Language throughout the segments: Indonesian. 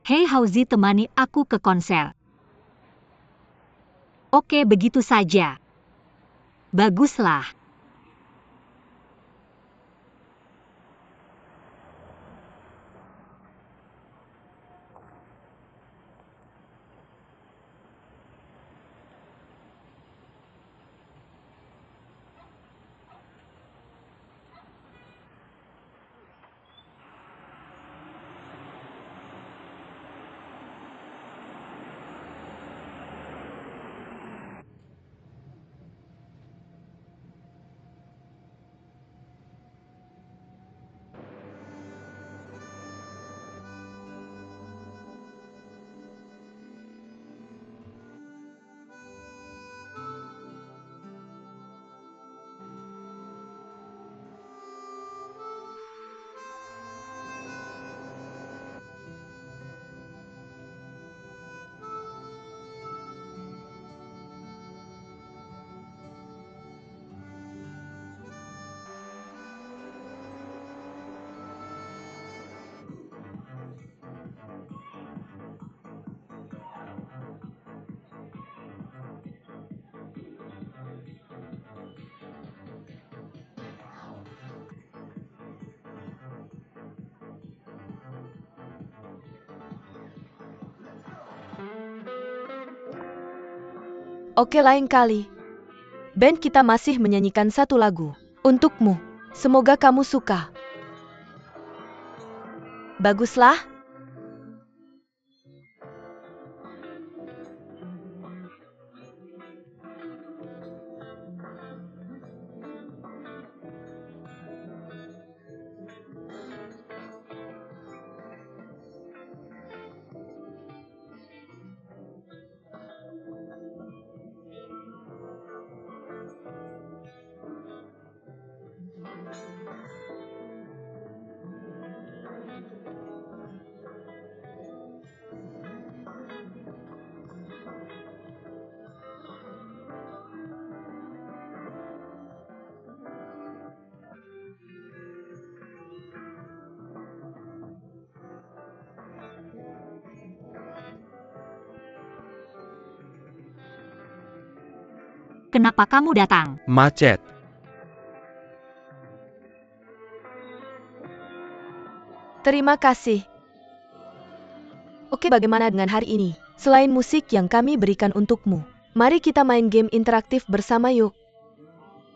Hei Hauzi, temani aku ke konser. Oke, begitu saja. Baguslah. Oke, lain kali. Band kita masih menyanyikan satu lagu untukmu. Semoga kamu suka. Baguslah. Kenapa kamu datang? Macet. Terima kasih. Oke, bagaimana dengan hari ini? Selain musik yang kami berikan untukmu, mari kita main game interaktif bersama yuk.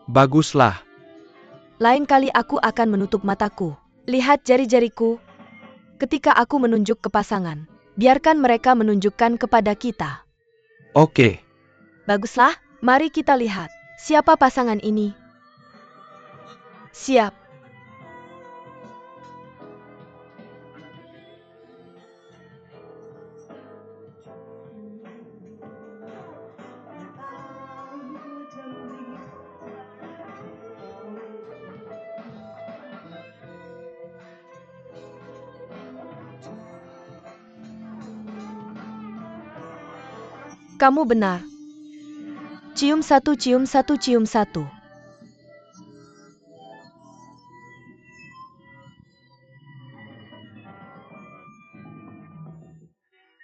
Baguslah. Lain kali aku akan menutup mataku. Lihat jari-jariku. Ketika aku menunjuk ke pasangan, biarkan mereka menunjukkan kepada kita. Oke. Baguslah, mari kita lihat. Siapa pasangan ini? Siap. Kamu benar. Cium satu, cium satu, cium satu.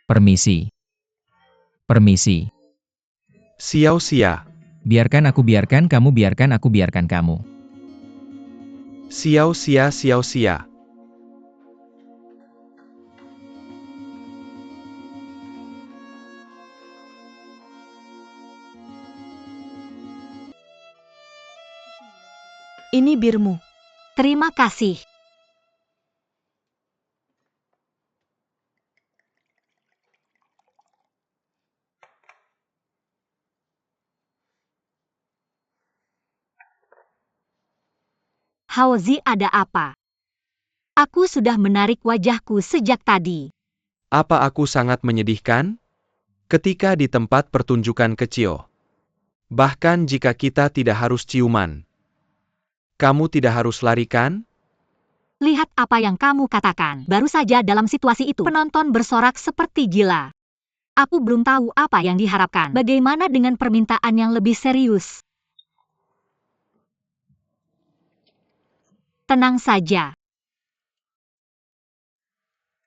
Permisi. Permisi. Sia-sia. Biarkan aku biarkan kamu biarkan aku biarkan kamu. Sia-sia sia-sia. Ini birmu. Terima kasih. Hauzi, ada apa? Aku sudah menarik wajahku sejak tadi. Apa aku sangat menyedihkan? Ketika di tempat pertunjukan kecil. Bahkan jika kita tidak harus ciuman. Kamu tidak harus lari kan? Lihat apa yang kamu katakan. Baru saja dalam situasi itu, penonton bersorak seperti gila. Aku belum tahu apa yang diharapkan. Bagaimana dengan permintaan yang lebih serius? Tenang saja.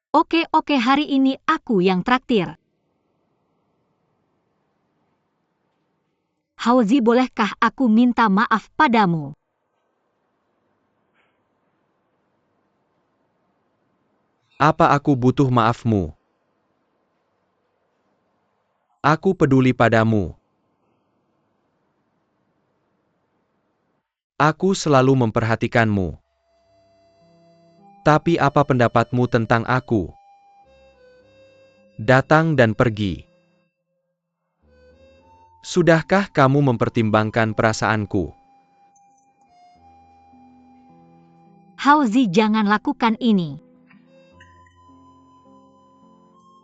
Oke, hari ini aku yang traktir. Hauzi, bolehkah aku minta maaf padamu? Apa aku butuh maafmu? Aku peduli padamu. Aku selalu memperhatikanmu. Tapi apa pendapatmu tentang aku? Datang dan pergi. Sudahkah kamu mempertimbangkan perasaanku? Hauzi, jangan lakukan ini.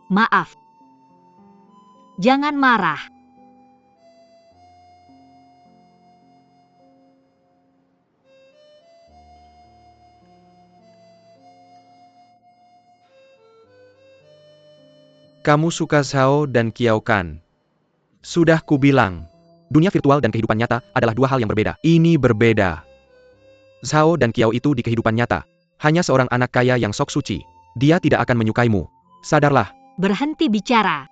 Maaf. Jangan marah. Kamu suka Zhao dan Qiao kan? Sudah kubilang. Dunia virtual dan kehidupan nyata adalah dua hal yang berbeda. Ini berbeda. Zhao dan Qiao itu di kehidupan nyata hanya seorang anak kaya yang sok suci. Dia tidak akan menyukaimu. Sadarlah. Berhenti bicara.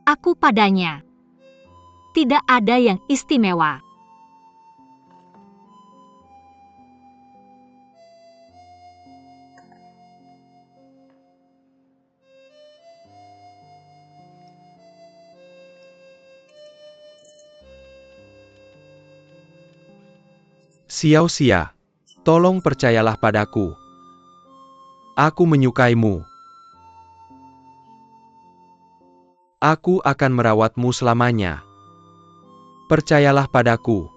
Aku padanya. Tidak ada yang istimewa. Xiao Xia, tolong percayalah padaku. Aku menyukaimu. Aku akan merawatmu selamanya. Percayalah padaku.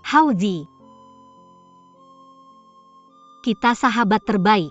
Hauzi. Kita sahabat terbaik.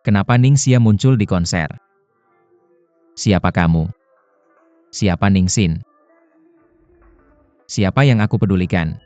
Kenapa Ningxia muncul di konser? Siapa kamu? Siapa Ningxin? Siapa yang aku pedulikan?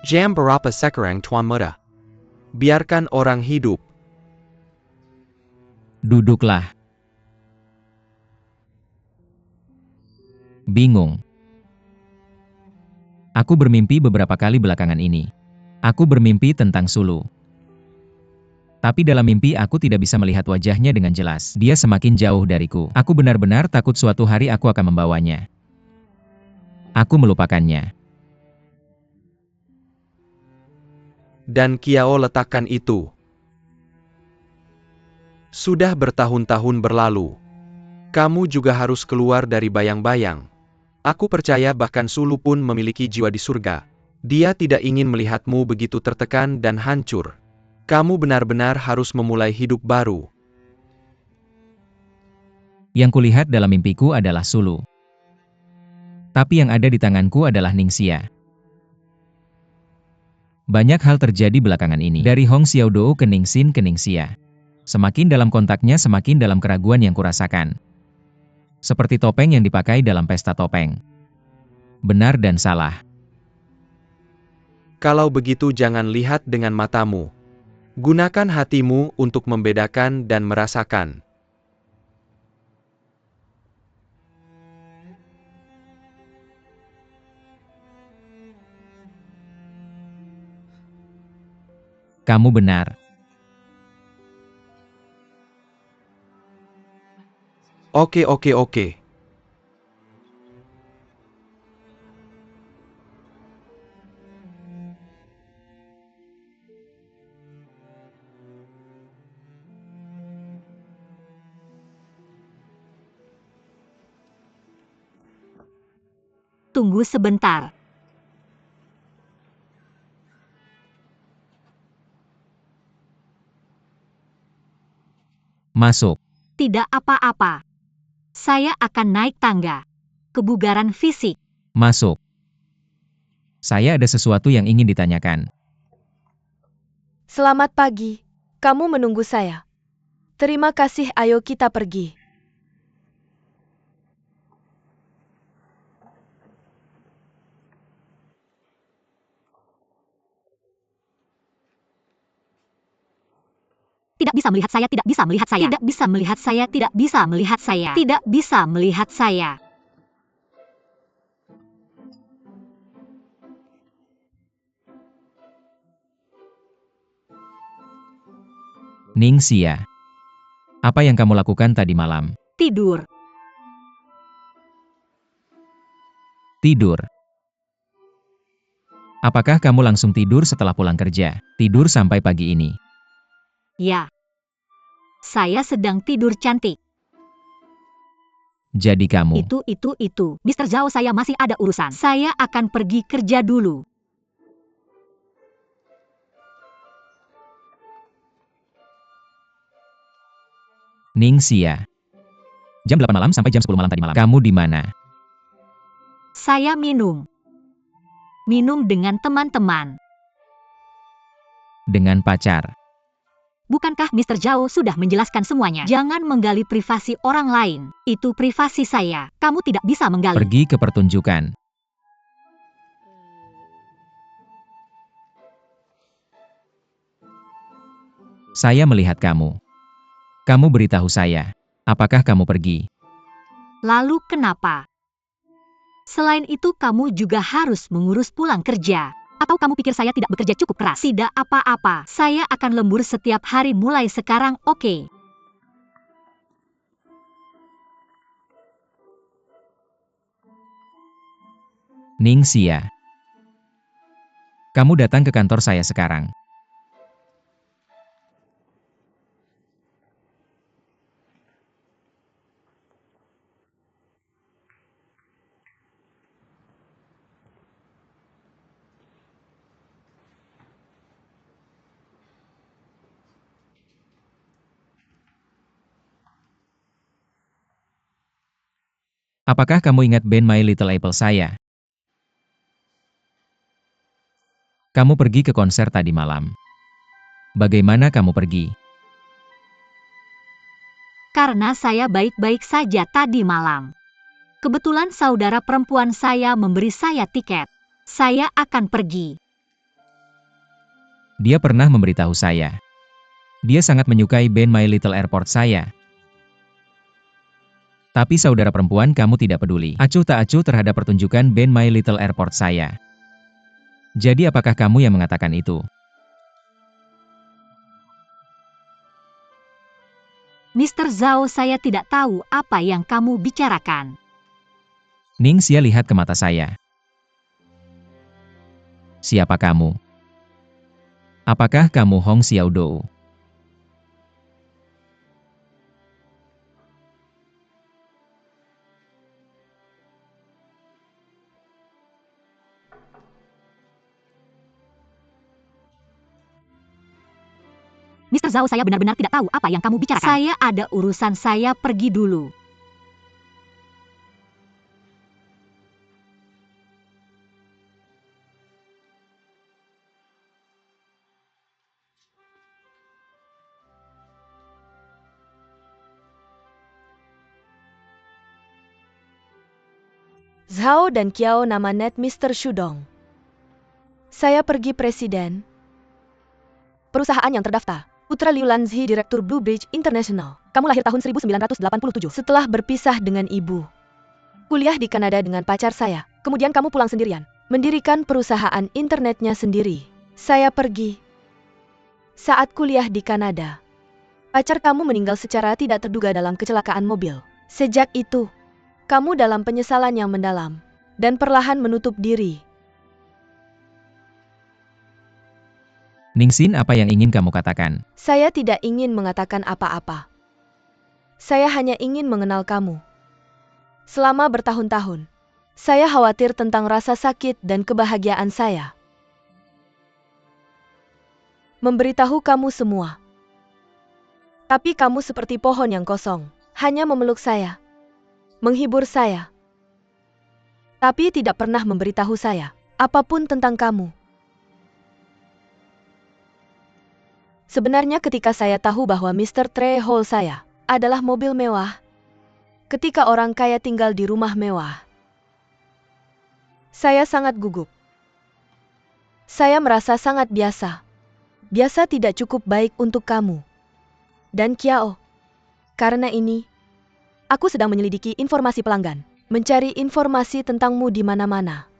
Jam berapa sekarang Tuan Muda? Biarkan orang hidup. Duduklah. Bingung. Aku bermimpi beberapa kali belakangan ini. Aku bermimpi tentang Sulu. Tapi dalam mimpi aku tidak bisa melihat wajahnya dengan jelas. Dia semakin jauh dariku. Aku benar-benar takut suatu hari aku akan membawanya. Aku melupakannya. Dan Kiao letakkan itu. Sudah bertahun-tahun berlalu. Kamu juga harus keluar dari bayang-bayang. Aku percaya bahkan Sulu pun memiliki jiwa di surga. Dia tidak ingin melihatmu begitu tertekan dan hancur. Kamu benar-benar harus memulai hidup baru. Yang kulihat dalam mimpiku adalah Sulu. Tapi yang ada di tanganku adalah Ningxia. Banyak hal terjadi belakangan ini. Dari Hong Xiaodou ke Ningxin ke Ningxia. Semakin dalam kontaknya semakin dalam keraguan yang kurasakan. Seperti topeng yang dipakai dalam pesta topeng. Benar dan salah. Kalau begitu jangan lihat dengan matamu. Gunakan hatimu untuk membedakan dan merasakan. Kamu benar. Oke. Tunggu sebentar. Masuk. Tidak apa-apa. Saya akan naik tangga. Kebugaran fisik. Masuk. Saya ada sesuatu yang ingin ditanyakan. Selamat pagi. Kamu menunggu saya. Terima kasih, ayo kita pergi. Tidak bisa melihat saya, tidak bisa melihat saya. Tidak bisa melihat saya, tidak bisa melihat saya. Tidak bisa melihat saya. Ningxia. Apa yang kamu lakukan tadi malam? Tidur. Tidur. Apakah kamu langsung tidur setelah pulang kerja? Tidur sampai pagi ini? Ya. Saya sedang tidur cantik. Jadi kamu... Itu. Mr. Zhao, saya masih ada urusan. Saya akan pergi kerja dulu. Ningxia. Jam 8 malam sampai jam 10 malam tadi malam. Kamu di mana? Saya minum. Minum dengan teman-teman. Dengan pacar. Bukankah Mr. Zhao sudah menjelaskan semuanya? Jangan menggali privasi orang lain. Itu privasi saya. Kamu tidak bisa menggali. Pergi ke pertunjukan. Saya melihat kamu. Kamu beritahu saya. Apakah kamu pergi? Lalu kenapa? Selain itu kamu juga harus mengurus pulang kerja. Atau kamu pikir saya tidak bekerja cukup keras? Tidak apa-apa. Saya akan lembur setiap hari mulai sekarang, oke? Ningxia. Kamu datang ke kantor saya sekarang. Apakah kamu ingat band My Little Apple saya? Kamu pergi ke konser tadi malam. Bagaimana kamu pergi? Karena saya baik-baik saja tadi malam. Kebetulan saudara perempuan saya memberi saya tiket. Saya akan pergi. Dia pernah memberitahu saya. Dia sangat menyukai band My Little Airport saya. Tapi saudara perempuan kamu tidak peduli. Acuh tak acuh terhadap pertunjukan band My Little Airport saya. Jadi apakah kamu yang mengatakan itu? Mr. Zhao, saya tidak tahu apa yang kamu bicarakan. Ning Xia lihat ke mata saya. Siapa kamu? Apakah kamu Hong Xiaodou? Mr. Zhao, saya benar-benar tidak tahu apa yang kamu bicarakan. Saya ada urusan, saya pergi dulu. Zhao dan Kiao nama net Mr. Shudong. Saya pergi presiden. Perusahaan yang terdaftar. Putra Liu Lanzi, Direktur Blue Bridge International. Kamu lahir tahun 1987. Setelah berpisah dengan ibu. Kuliah di Kanada dengan pacar saya. Kemudian kamu pulang sendirian. Mendirikan perusahaan internetnya sendiri. Saya pergi. Saat kuliah di Kanada. Pacar kamu meninggal secara tidak terduga dalam kecelakaan mobil. Sejak itu, kamu dalam penyesalan yang mendalam. Dan perlahan menutup diri. Ningsin, apa yang ingin kamu katakan? Saya tidak ingin mengatakan apa-apa. Saya hanya ingin mengenal kamu. Selama bertahun-tahun, saya khawatir tentang rasa sakit dan kebahagiaan saya. Memberitahu kamu semua. Tapi kamu seperti pohon yang kosong, hanya memeluk saya, menghibur saya. Tapi tidak pernah memberitahu saya apapun tentang kamu. Sebenarnya ketika saya tahu bahwa Mr. Treehole saya adalah mobil mewah, ketika orang kaya tinggal di rumah mewah, saya sangat gugup. Saya merasa sangat biasa. Biasa tidak cukup baik untuk kamu. Dan Kiao. Karena ini, aku sedang menyelidiki informasi pelanggan, mencari informasi tentangmu di mana-mana.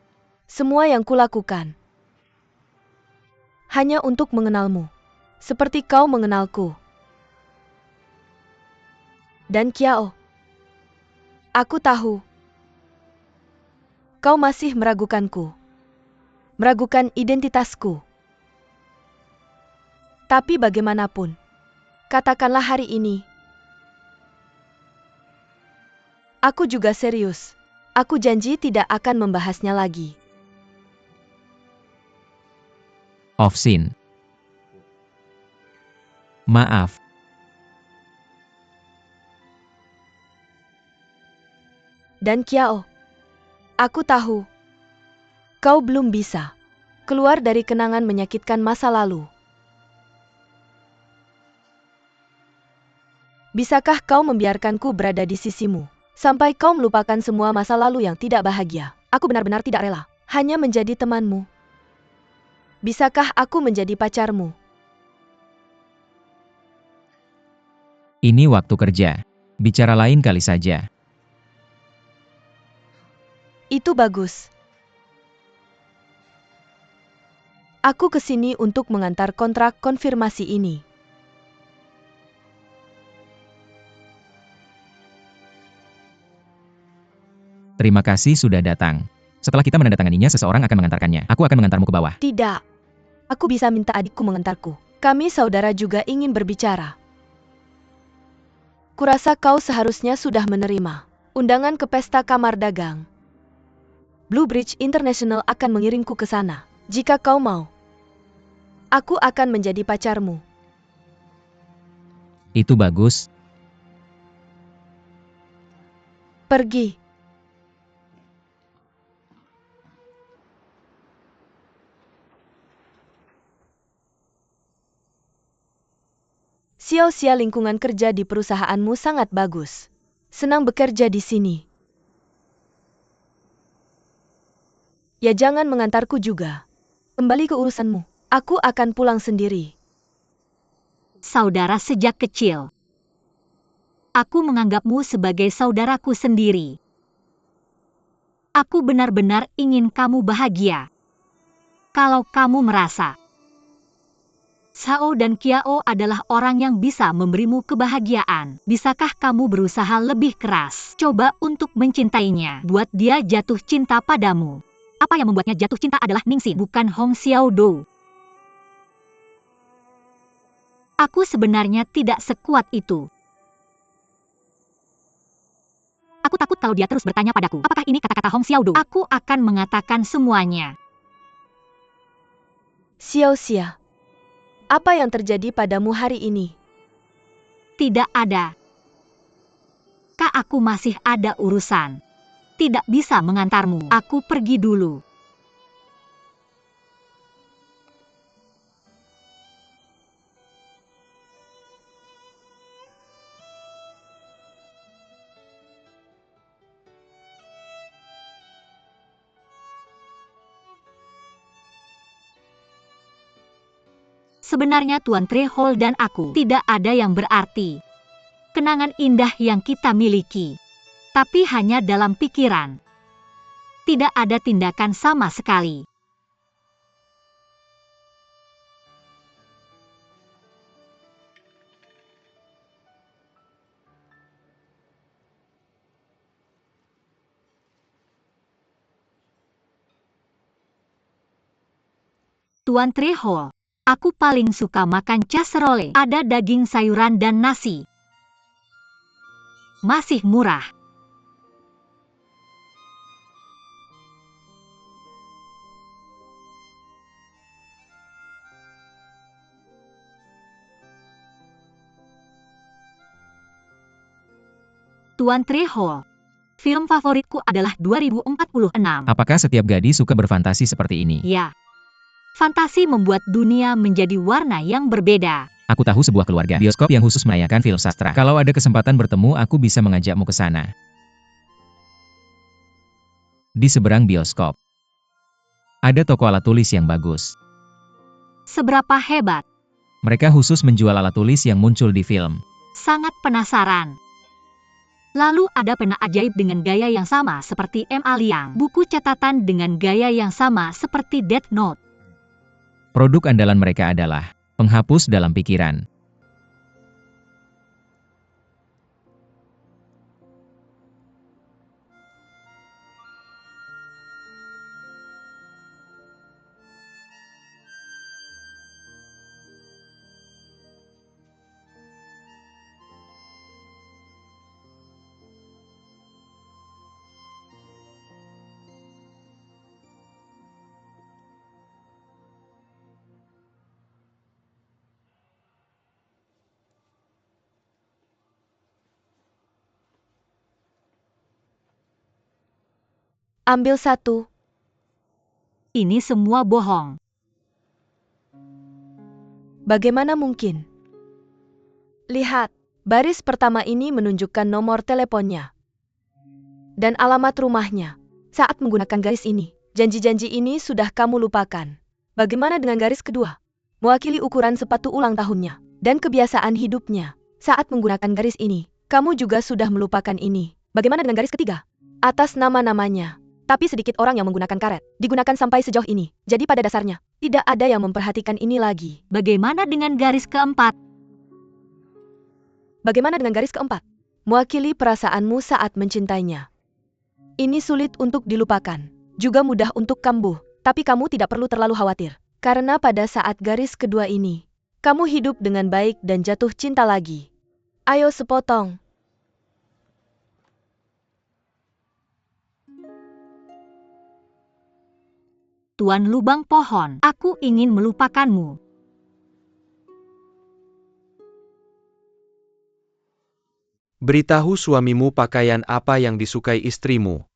Semua yang kulakukan hanya untuk mengenalmu. Seperti kau mengenalku. Dan Kiao, aku tahu kau masih meragukanku, meragukan identitasku. Tapi bagaimanapun, katakanlah hari ini, aku juga serius. Aku janji tidak akan membahasnya lagi. Off-scene. Maaf. Dan Kiao, aku tahu kau belum bisa keluar dari kenangan menyakitkan masa lalu. Bisakah kau membiarkanku berada di sisimu sampai kau melupakan semua masa lalu yang tidak bahagia? Aku benar-benar tidak rela hanya menjadi temanmu. Bisakah aku menjadi pacarmu? Ini waktu kerja. Bicara lain kali saja. Itu bagus. Aku kesini untuk mengantar kontrak konfirmasi ini. Terima kasih sudah datang. Setelah kita menandatanganinya, seseorang akan mengantarkannya. Aku akan mengantarmu ke bawah. Tidak. Aku bisa minta adikku mengantarku. Kami saudara juga ingin berbicara. Kurasa kau seharusnya sudah menerima undangan ke pesta kamar dagang. Blue Bridge International akan mengirimku ke sana. Jika kau mau, aku akan menjadi pacarmu. Itu bagus. Pergi. Xiao-Xia, lingkungan kerja di perusahaanmu sangat bagus. Senang bekerja di sini. Ya jangan mengantarku juga. Kembali ke urusanmu. Aku akan pulang sendiri. Saudara sejak kecil. Aku menganggapmu sebagai saudaraku sendiri. Aku benar-benar ingin kamu bahagia. Kalau kamu merasa Sao dan Kiao adalah orang yang bisa memberimu kebahagiaan, bisakah kamu berusaha lebih keras? Coba untuk mencintainya, buat dia jatuh cinta padamu. Apa yang membuatnya jatuh cinta adalah Ningsin, bukan Hong Xiaodou. Aku sebenarnya tidak sekuat itu. Aku takut kalau dia terus bertanya padaku, apakah ini kata-kata Hong Xiaodou? Aku akan mengatakan semuanya. Xiao Xia, apa yang terjadi padamu hari ini? Tidak ada. Kak, aku masih ada urusan. Tidak bisa mengantarmu. Aku pergi dulu. Sebenarnya Tuan Trehol dan aku tidak ada yang berarti. Kenangan indah yang kita miliki. Tapi hanya dalam pikiran. Tidak ada tindakan sama sekali. Tuan Trehol, aku paling suka makan casserole. Ada daging sayuran dan nasi. Masih murah. Tuan Trehol, film favoritku adalah 2046. Apakah setiap gadis suka berfantasi seperti ini? Ya. Fantasi membuat dunia menjadi warna yang berbeda. Aku tahu sebuah keluarga bioskop yang khusus menayangkan film sastra. Kalau ada kesempatan bertemu, aku bisa mengajakmu ke sana. Di seberang bioskop, ada toko alat tulis yang bagus. Seberapa hebat? Mereka khusus menjual alat tulis yang muncul di film. Sangat penasaran. Lalu ada pena ajaib dengan gaya yang sama seperti M.A. Liang. Buku catatan dengan gaya yang sama seperti Death Note. Produk andalan mereka adalah penghapus dalam pikiran. Ambil satu. Ini semua bohong. Bagaimana mungkin? Lihat, baris pertama ini menunjukkan nomor teleponnya. Dan alamat rumahnya. Saat menggunakan garis ini, janji-janji ini sudah kamu lupakan. Bagaimana dengan garis kedua? Mewakili ukuran sepatu ulang tahunnya. Dan kebiasaan hidupnya. Saat menggunakan garis ini, kamu juga sudah melupakan ini. Bagaimana dengan garis ketiga? Atas nama-namanya. Tapi sedikit orang yang menggunakan karet. Digunakan sampai sejauh ini. Jadi pada dasarnya, tidak ada yang memperhatikan ini lagi. Bagaimana dengan garis keempat? Bagaimana dengan garis keempat? Mewakili perasaanmu saat mencintainya. Ini sulit untuk dilupakan. Juga mudah untuk kambuh. Tapi kamu tidak perlu terlalu khawatir. Karena pada saat garis kedua ini, kamu hidup dengan baik dan jatuh cinta lagi. Ayo sepotong. Tuan Lubang Pohon, aku ingin melupakanmu. Beritahu suamimu pakaian apa yang disukai istrimu.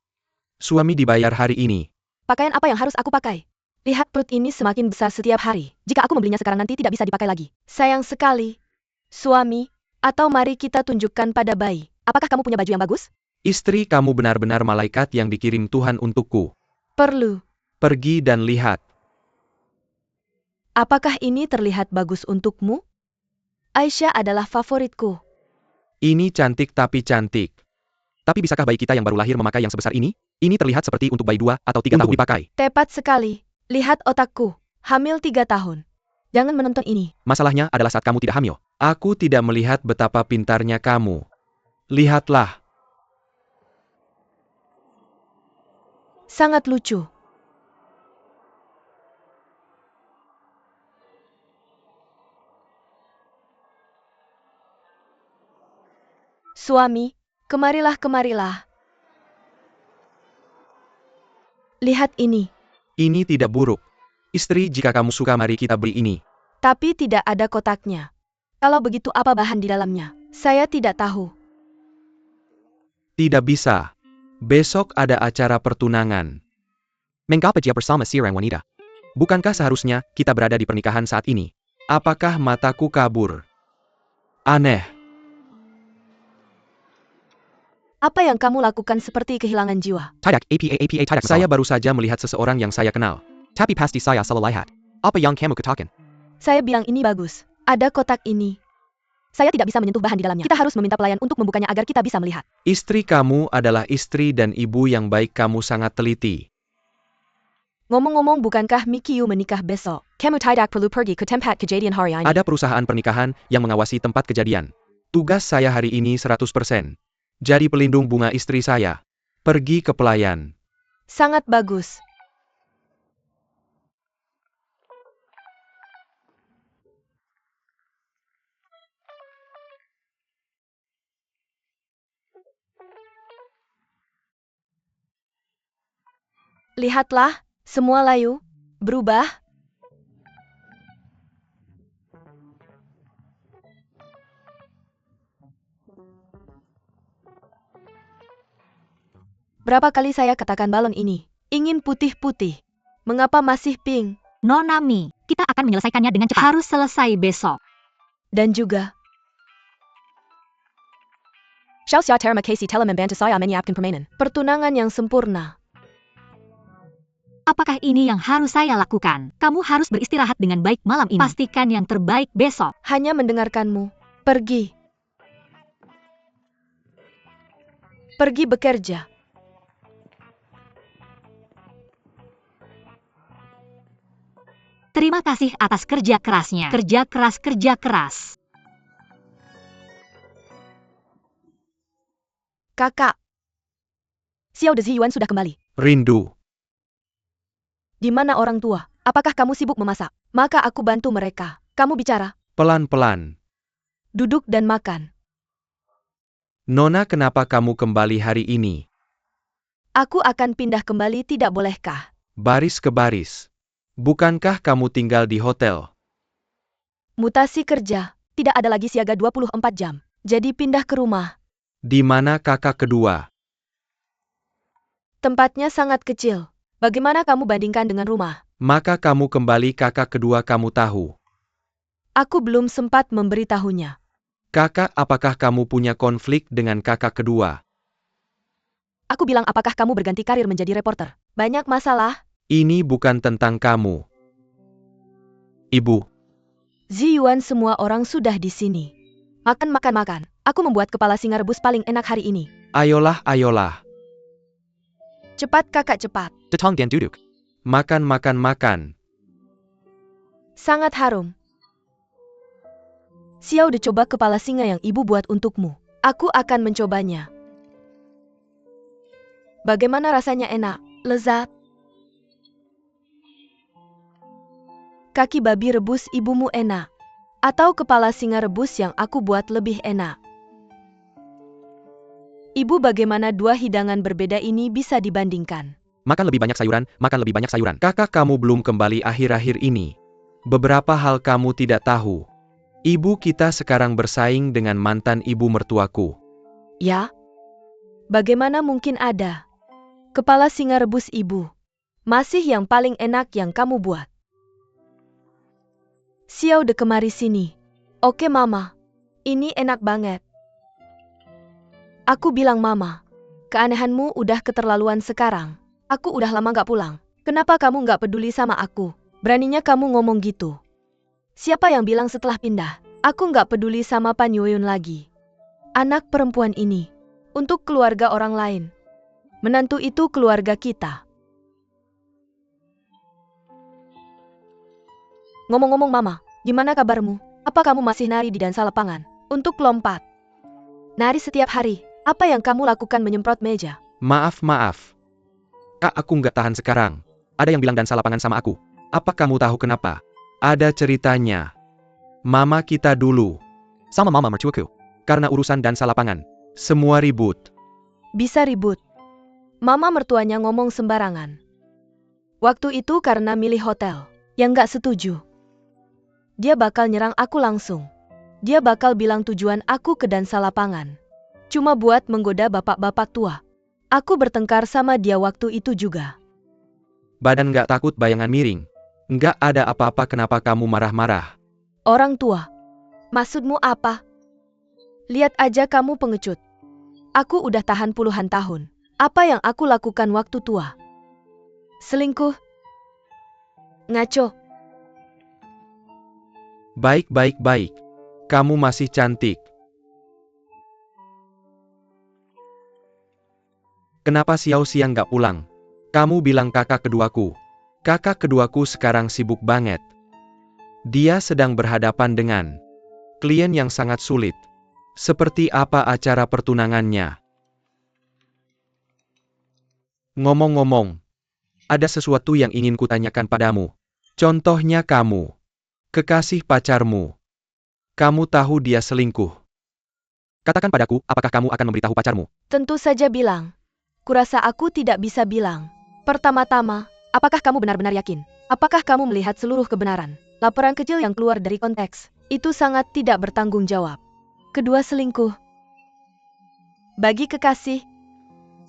Suami dibayar hari ini. Pakaian apa yang harus aku pakai? Lihat perut ini semakin besar setiap hari. Jika aku membelinya sekarang nanti tidak bisa dipakai lagi. Sayang sekali. Suami, atau mari kita tunjukkan pada bayi. Apakah kamu punya baju yang bagus? Istri kamu benar-benar malaikat yang dikirim Tuhan untukku. Perlu. Pergi dan lihat. Apakah ini terlihat bagus untukmu? Aisyah adalah favoritku. Ini cantik tapi cantik. Tapi bisakah bayi kita yang baru lahir memakai yang sebesar ini? Ini terlihat seperti untuk bayi 2 atau 3 tahun dipakai. Tepat sekali. Lihat otakku. Hamil 3 tahun. Jangan menonton ini. Masalahnya adalah saat kamu tidak hamil. Aku tidak melihat betapa pintarnya kamu. Lihatlah. Sangat lucu. Suami, kemarilah. Lihat ini. Ini tidak buruk. Istri, jika kamu suka mari kita beli ini. Tapi tidak ada kotaknya. Kalau begitu apa bahan di dalamnya? Saya tidak tahu. Tidak bisa. Besok ada acara pertunangan. Mengapa dia bersama seorang wanita? Bukankah seharusnya kita berada di pernikahan saat ini? Apakah mataku kabur? Aneh. Apa yang kamu lakukan seperti kehilangan jiwa? Tidak. Saya baru saja melihat seseorang yang saya kenal. Tapi pasti saya salah lihat. Apa yang kamu katakan? Saya bilang ini bagus. Ada kotak ini. Saya tidak bisa menyentuh bahan di dalamnya. Kita harus meminta pelayan untuk membukanya agar kita bisa melihat. Istri kamu adalah istri dan ibu yang baik, kamu sangat teliti. Ngomong-ngomong, bukankah Mikiu menikah besok? Kamu tidak perlu pergi ke tempat kejadian hari ini. Ada perusahaan pernikahan yang mengawasi tempat kejadian. Tugas saya hari ini 100%. Jadi pelindung bunga istri saya. Pergi ke pelayan. Sangat bagus. Lihatlah, semua layu berubah. Berapa kali saya katakan balon ini ingin putih-putih. Mengapa masih pink? Nona Mi, kita akan menyelesaikannya dengan cepat. Harus selesai besok. Dan juga, Xiao terima kasih telah membantu saya menyiapkan permainan. pertunangan yang sempurna. Apakah ini yang harus saya lakukan? Kamu harus beristirahat dengan baik malam ini. Pastikan yang terbaik besok. Hanya mendengarkanmu. Pergi. Pergi bekerja. Terima kasih atas kerja kerasnya. Kerja keras. Kakak. Xiao de Ziyuan sudah kembali. Rindu. Di mana orang tua? Apakah kamu sibuk memasak? Maka aku bantu mereka. Kamu bicara. Pelan-pelan. Duduk dan makan. Nona, kenapa kamu kembali hari ini? Aku akan pindah kembali, tidak bolehkah? Baris ke baris. Bukankah kamu tinggal di hotel? Mutasi kerja. Tidak ada lagi siaga 24 jam. Jadi pindah ke rumah. Di mana kakak kedua? Tempatnya sangat kecil. Bagaimana kamu bandingkan dengan rumah? Maka kamu kembali, kakak kedua kamu tahu. Aku belum sempat memberitahunya. Kakak, apakah kamu punya konflik dengan kakak kedua? Aku bilang apakah kamu berganti karir menjadi reporter? Banyak masalah. Ini bukan tentang kamu. Ibu. Ziyuan, semua orang sudah di sini. Makan. Aku membuat kepala singa rebus paling enak hari ini. Ayolah. Cepat kakak, cepat. Datang dan duduk. Makan. Sangat harum. Xiao de, coba kepala singa yang ibu buat untukmu. Aku akan mencobanya. Bagaimana rasanya? Enak, lezat. Kaki babi rebus ibumu enak. Atau kepala singa rebus yang aku buat lebih enak. Ibu, bagaimana dua hidangan berbeda ini bisa dibandingkan? Makan lebih banyak sayuran. Kakak, kamu belum kembali akhir-akhir ini. Beberapa hal kamu tidak tahu. Ibu kita sekarang bersaing dengan mantan ibu mertuaku. Ya? Bagaimana mungkin ada? Kepala singa rebus ibu. Masih yang paling enak yang kamu buat. Xiao de, kemari sini. Oke mama. Ini enak banget. Aku bilang mama. Keanehanmu udah keterlaluan sekarang. Aku udah lama gak pulang. Kenapa kamu gak peduli sama aku? Beraninya kamu ngomong gitu. Siapa yang bilang setelah pindah? Aku nggak peduli sama Pan Yoyun lagi. Anak perempuan ini untuk keluarga orang lain. Menantu itu keluarga kita. Ngomong-ngomong Mama, gimana kabarmu? Apa kamu masih nari di dansa lapangan? Untuk lompat. Nari setiap hari. Apa yang kamu lakukan menyemprot meja? Maaf. Kak, aku nggak tahan sekarang. Ada yang bilang dansa lapangan sama aku. Apa kamu tahu kenapa? Ada ceritanya. Mama kita dulu. Sama mama mertuaku. Karena urusan dansa lapangan. Semua ribut. Bisa ribut. Mama mertuanya ngomong sembarangan. Waktu itu karena milih hotel. Yang gak setuju. Dia bakal nyerang aku langsung. Dia bakal bilang tujuan aku ke dansa lapangan. Cuma buat menggoda bapak-bapak tua. Aku bertengkar sama dia waktu itu juga. Badan nggak takut bayangan miring. Nggak ada apa-apa, kenapa kamu marah-marah? Orang tua. Maksudmu apa? Lihat aja kamu pengecut. Aku udah tahan puluhan tahun. Apa yang aku lakukan waktu tua? Selingkuh? Ngaco? Baik. Kamu masih cantik. Kenapa siang-siang nggak pulang? Kamu bilang kakak keduaku. Kakak keduaku sekarang sibuk banget. Dia sedang berhadapan dengan klien yang sangat sulit. Seperti apa acara pertunangannya? Ngomong-ngomong, ada sesuatu yang ingin kutanyakan padamu. Contohnya kamu, kekasih pacarmu. Kamu tahu dia selingkuh. Katakan padaku, apakah kamu akan memberitahu pacarmu? Tentu saja bilang. Kurasa aku tidak bisa bilang. Pertama-tama, apakah kamu benar-benar yakin? Apakah kamu melihat seluruh kebenaran? Laporan kecil yang keluar dari konteks, itu sangat tidak bertanggung jawab. Kedua, selingkuh. Bagi kekasih,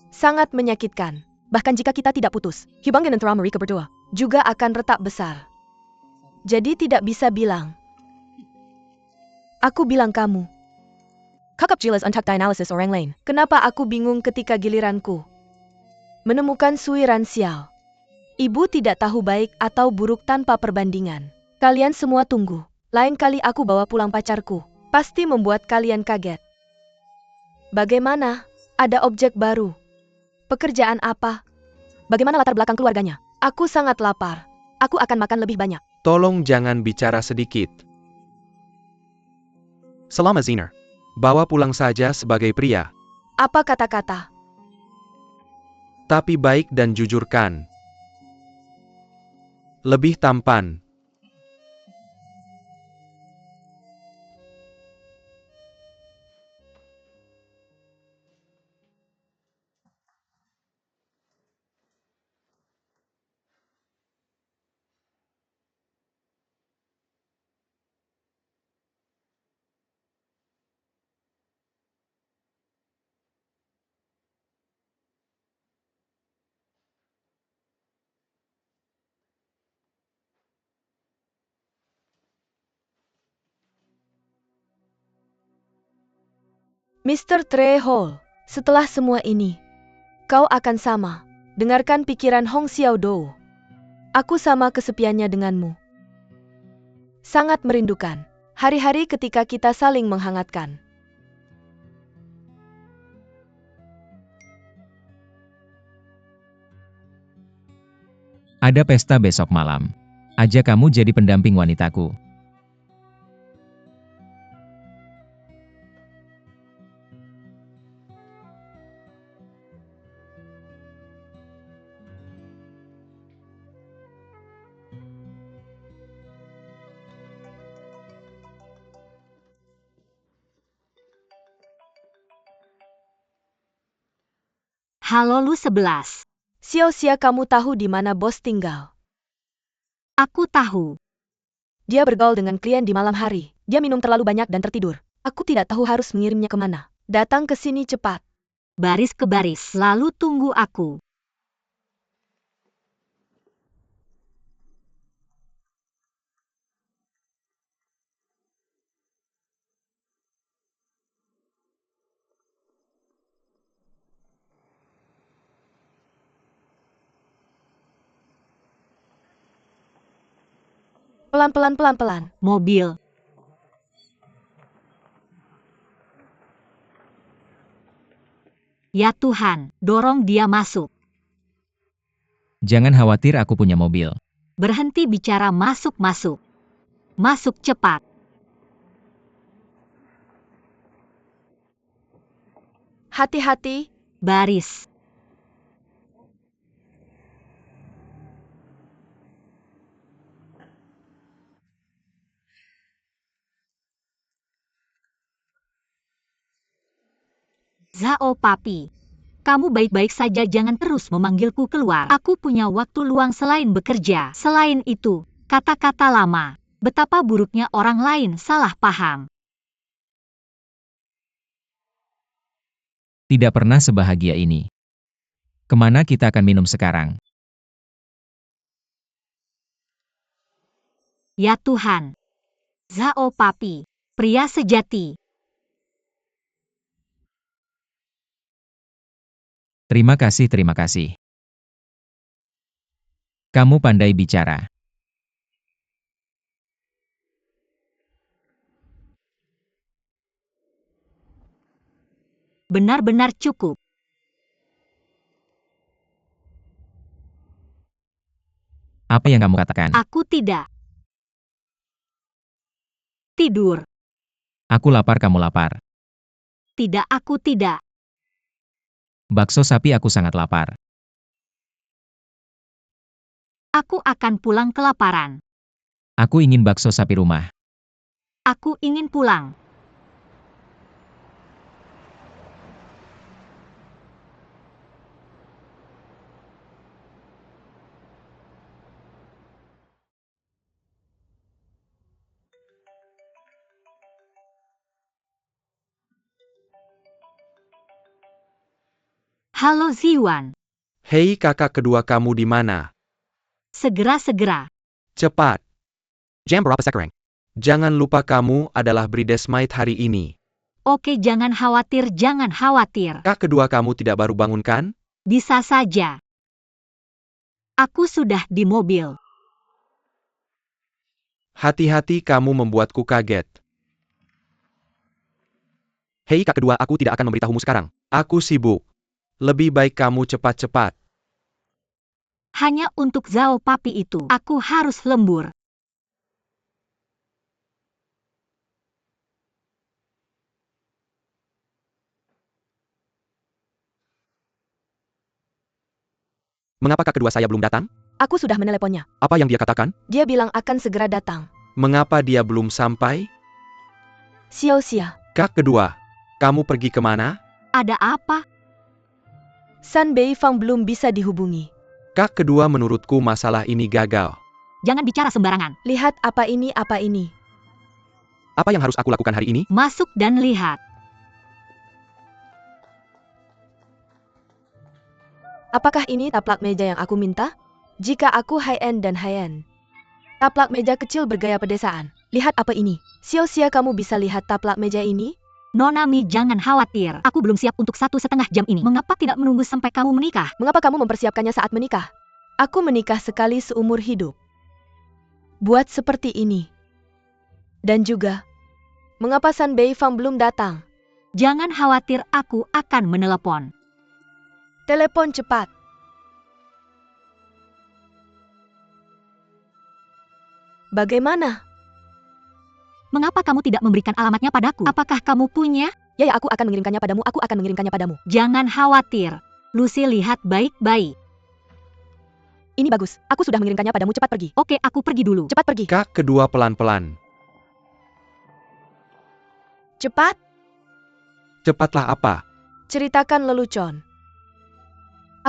sangat menyakitkan. Bahkan jika kita tidak putus, hubungan antara mereka berdua juga akan retak besar. Jadi tidak bisa bilang. Aku bilang kamu. Kakap jelas untuk dianalisis orang lain. Kenapa aku bingung ketika giliranku menemukan suiran sial? Ibu tidak tahu baik atau buruk tanpa perbandingan. Kalian semua tunggu. Lain kali aku bawa pulang pacarku. Pasti membuat kalian kaget. Bagaimana? Ada objek baru? Pekerjaan apa? Bagaimana latar belakang keluarganya? Aku sangat lapar. Aku akan makan lebih banyak. Tolong jangan bicara sedikit. Selama Ziner. Bawa pulang saja sebagai pria. Apa kata-kata? Tapi baik dan jujurkan. Lebih tampan. Mr. Trehol, setelah semua ini, kau akan sama. Dengarkan pikiran Hong Xiaodou. Aku sama kesepiannya denganmu. Sangat merindukan. Hari-hari ketika kita saling menghangatkan. Ada pesta besok malam. Ajak kamu jadi pendamping wanitaku. Halo Lu 11. Xiao-Xia, kamu tahu di mana bos tinggal? Aku tahu. Dia bergaul dengan klien di malam hari. Dia minum terlalu banyak dan tertidur. Aku tidak tahu harus mengirimnya kemana. Datang ke sini cepat. Baris ke baris. Lalu tunggu aku. Pelan-pelan, pelan-pelan. Mobil. Ya Tuhan, dorong dia masuk. Jangan khawatir, aku punya mobil. Berhenti bicara, masuk. Masuk cepat. Hati-hati. Baris. Zhao Papi. Kamu baik-baik saja, jangan terus memanggilku keluar. Aku punya waktu luang selain bekerja. Selain itu, kata-kata lama. Betapa buruknya orang lain salah paham. Tidak pernah sebahagia ini. Kemana kita akan minum sekarang? Ya Tuhan. Zhao Papi. Pria sejati. Terima kasih. Kamu pandai bicara. Benar-benar cukup. Apa yang kamu katakan? Aku tidak tidur. Aku lapar, kamu lapar. Tidak, aku tidak. Bakso sapi, aku sangat lapar. Aku akan pulang kelaparan. Aku ingin bakso sapi rumah. Aku ingin pulang. Halo Ziwan. Hei kakak kedua, kamu di mana? Segera. Cepat. Jam berapa sekarang? Jangan lupa kamu adalah bridesmaid hari ini. Oke, jangan khawatir. Kak kedua kamu tidak baru bangun kan? Bisa saja. Aku sudah di mobil. Hati-hati, kamu membuatku kaget. Hei kak kedua, aku tidak akan memberitahumu sekarang. Aku sibuk. Lebih baik kamu cepat-cepat. Hanya untuk Zhao Papi itu, aku harus lembur. Mengapa kak kedua saya belum datang? Aku sudah meneleponnya. Apa yang dia katakan? Dia bilang akan segera datang. Mengapa dia belum sampai? Sia-sia. Kak kedua, kamu pergi kemana? Ada apa? San Beifang belum bisa dihubungi. Kak kedua, menurutku masalah ini gagal. Jangan bicara sembarangan. Lihat apa ini. Apa yang harus aku lakukan hari ini? Masuk dan lihat. Apakah ini taplak meja yang aku minta? Jika aku high-end dan high-end. Taplak meja kecil bergaya pedesaan. Lihat apa ini. Sia-sia, kamu bisa lihat taplak meja ini? Nonami, jangan khawatir. Aku belum siap untuk 1,5 jam ini. Mengapa tidak menunggu sampai kamu menikah? Mengapa kamu mempersiapkannya saat menikah? Aku menikah sekali seumur hidup. Buat seperti ini. Dan juga, mengapa San Beifang belum datang? Jangan khawatir, aku akan menelepon. Telepon cepat. Bagaimana? Mengapa kamu tidak memberikan alamatnya padaku? Apakah kamu punya? Ya, aku akan mengirimkannya padamu. Jangan khawatir. Lucy, lihat baik-baik. Ini bagus. Aku sudah mengirimkannya padamu, cepat pergi. Oke, aku pergi dulu. Cepat pergi. Kak kedua pelan-pelan. Cepat. Cepatlah apa? Ceritakan lelucon.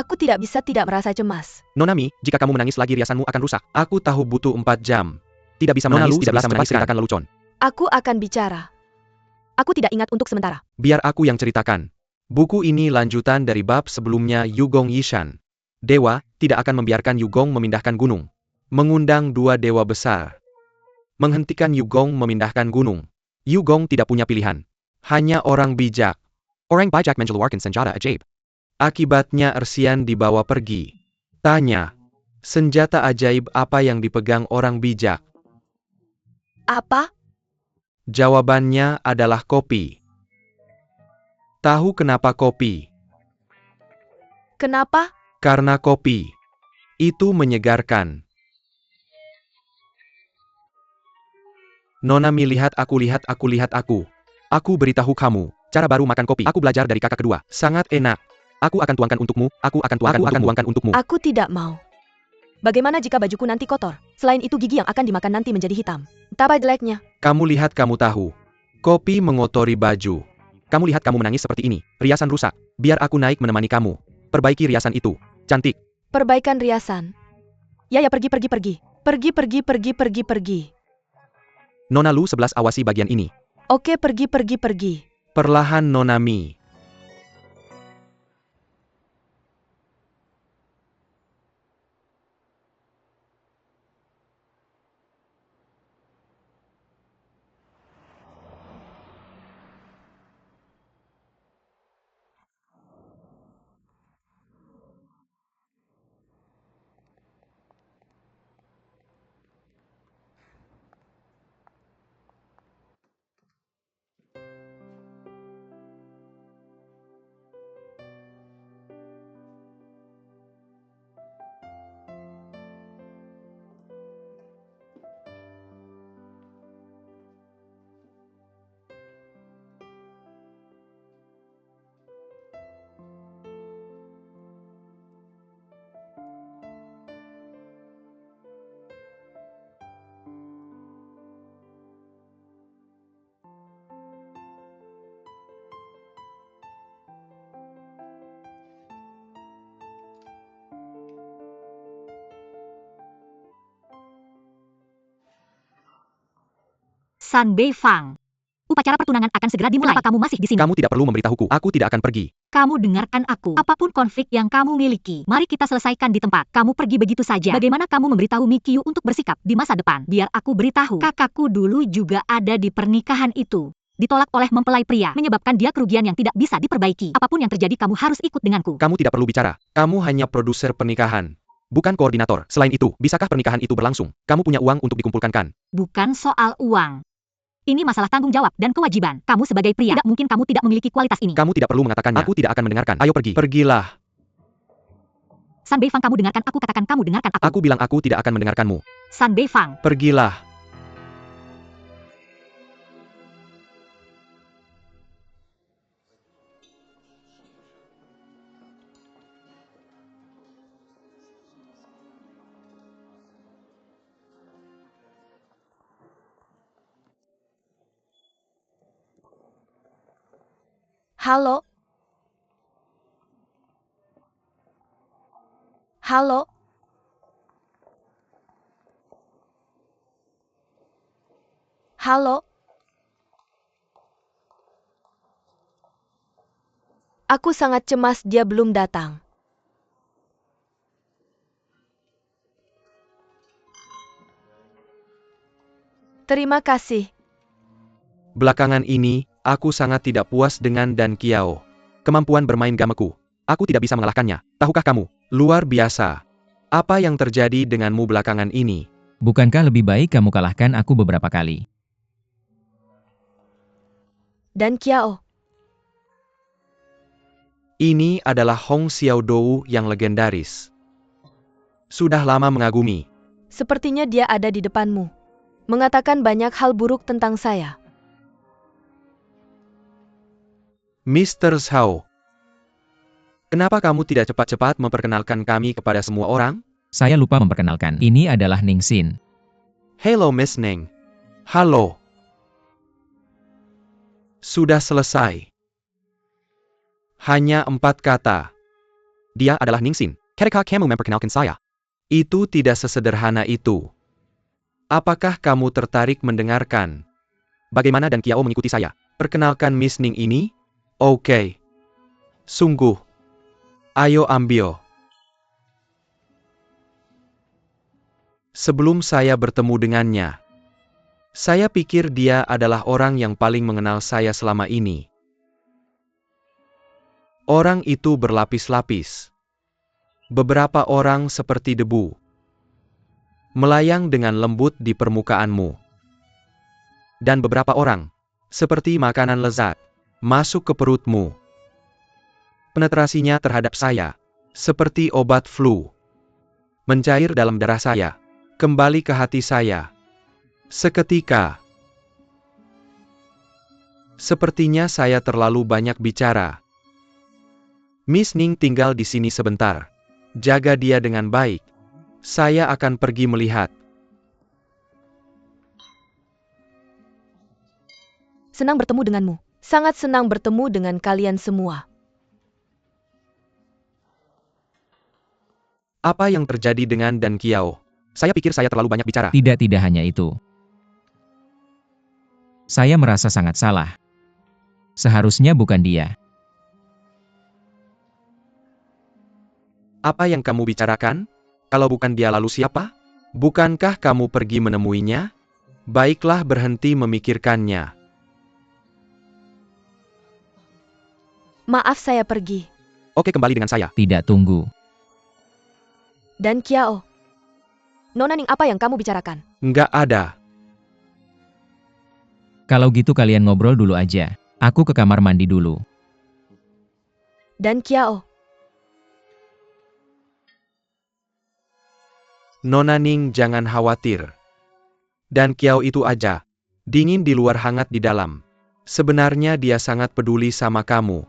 Aku tidak bisa tidak merasa cemas. Nonami, jika kamu menangis lagi riasanmu akan rusak. Aku tahu butuh 4 jam. Tidak bisa menangis, tidak bisa menangis, ceritakan lelucon. Aku akan bicara. Aku tidak ingat untuk sementara. Biar aku yang ceritakan. Buku ini lanjutan dari bab sebelumnya Yugong Yishan. Dewa tidak akan membiarkan Yugong memindahkan gunung. Mengundang 2 dewa besar. Menghentikan Yugong memindahkan gunung. Yugong tidak punya pilihan. Hanya orang bijak. Orang bijak mengeluarkan senjata ajaib. Akibatnya Ersian dibawa pergi. Tanya. Senjata ajaib apa yang dipegang orang bijak? Apa? Jawabannya adalah kopi. Tahu kenapa kopi? Kenapa? Karena kopi itu menyegarkan. Nona Mi, lihat aku. Aku beritahu kamu, cara baru makan kopi. Aku belajar dari kakak kedua. Sangat enak. Aku akan tuangkan untukmu. Aku akan tuangkan untukmu. Aku tidak mau. Bagaimana jika bajuku nanti kotor? Selain itu gigi yang akan dimakan nanti menjadi hitam. Betapa jeleknya. Kamu lihat, kamu tahu. Kopi mengotori baju. Kamu lihat kamu menangis seperti ini. Riasan rusak. Biar aku naik menemani kamu. Perbaiki riasan itu. Cantik. Perbaikan riasan. Ya, pergi. Pergi. Nona Lu 11, awasi bagian ini. Oke, pergi. Perlahan Nona Mi. San Beifang. Upacara pertunangan akan segera dimulai. Kenapa kamu masih di sini? Kamu tidak perlu memberitahuku. Aku tidak akan pergi. Kamu dengarkan aku. Apapun konflik yang kamu miliki, mari kita selesaikan di tempat. Kamu pergi begitu saja. Bagaimana kamu memberitahu Mikyu untuk bersikap di masa depan? Biar aku beritahu. Kakakku dulu juga ada di pernikahan itu. Ditolak oleh mempelai pria, menyebabkan dia kerugian yang tidak bisa diperbaiki. Apapun yang terjadi, kamu harus ikut denganku. Kamu tidak perlu bicara. Kamu hanya produser pernikahan, bukan koordinator. Selain itu, bisakah pernikahan itu berlangsung? Kamu punya uang untuk dikumpulkan, kan? Bukan soal uang. Ini masalah tanggung jawab dan kewajiban. Kamu sebagai pria, tidak mungkin kamu tidak memiliki kualitas ini. Kamu tidak perlu mengatakannya. Aku tidak akan mendengarkan. Ayo pergi. Pergilah. San Beifang, kamu dengarkan aku katakan, kamu dengarkan aku. Aku bilang aku tidak akan mendengarkanmu. San Beifang. Pergilah. Halo? Halo? Halo? Aku sangat cemas dia belum datang. Terima kasih. Belakangan ini, aku sangat tidak puas dengan Dan Kiao. Kemampuan bermain gameku. Aku tidak bisa mengalahkannya. Tahukah kamu? Luar biasa. Apa yang terjadi denganmu belakangan ini? Bukankah lebih baik kamu kalahkan aku beberapa kali? Dan Kiao. Ini adalah Hong Xiaodou yang legendaris. Sudah lama mengagumi. Sepertinya dia ada di depanmu. Mengatakan banyak hal buruk tentang saya. Mr. Zhao. Kenapa kamu tidak cepat-cepat memperkenalkan kami kepada semua orang? Saya lupa memperkenalkan. Ini adalah Ning Xin. Hello Miss Ning. Halo. Sudah selesai. Hanya 4 kata. Dia adalah Ning Xin. Ketika kamu memperkenalkan saya? Itu tidak sesederhana itu. Apakah kamu tertarik mendengarkan bagaimana Dan Kiao mengikuti saya? Perkenalkan Miss Ning ini? Oke. Sungguh. Ayo ambil. Sebelum saya bertemu dengannya, saya pikir dia adalah orang yang paling mengenal saya selama ini. Orang itu berlapis-lapis. Beberapa orang seperti debu, melayang dengan lembut di permukaanmu. dan beberapa orang, seperti makanan lezat, masuk ke perutmu. Penetrasinya terhadap saya, seperti obat flu, mencair dalam darah saya, kembali ke hati saya. Seketika. Sepertinya saya terlalu banyak bicara. Miss Ning tinggal di sini sebentar. Jaga dia dengan baik. Saya akan pergi melihat. Senang bertemu denganmu. Sangat senang bertemu dengan kalian semua. Apa yang terjadi dengan Dan Kiao? Saya pikir saya terlalu banyak bicara. Tidak hanya itu. Saya merasa sangat salah. Seharusnya bukan dia. Apa yang kamu bicarakan? Kalau bukan dia lalu siapa? Bukankah kamu pergi menemuinya? Baiklah, berhenti memikirkannya. Maaf, saya pergi. Oke, kembali dengan saya. Tidak, tunggu. Dan Kiao. Nona Ning, apa yang kamu bicarakan? Nggak ada. Kalau gitu kalian ngobrol dulu aja. Aku ke kamar mandi dulu. Dan Kiao. Nona Ning, jangan khawatir. Dan Kiao itu aja. Dingin di luar, hangat di dalam. Sebenarnya dia sangat peduli sama kamu.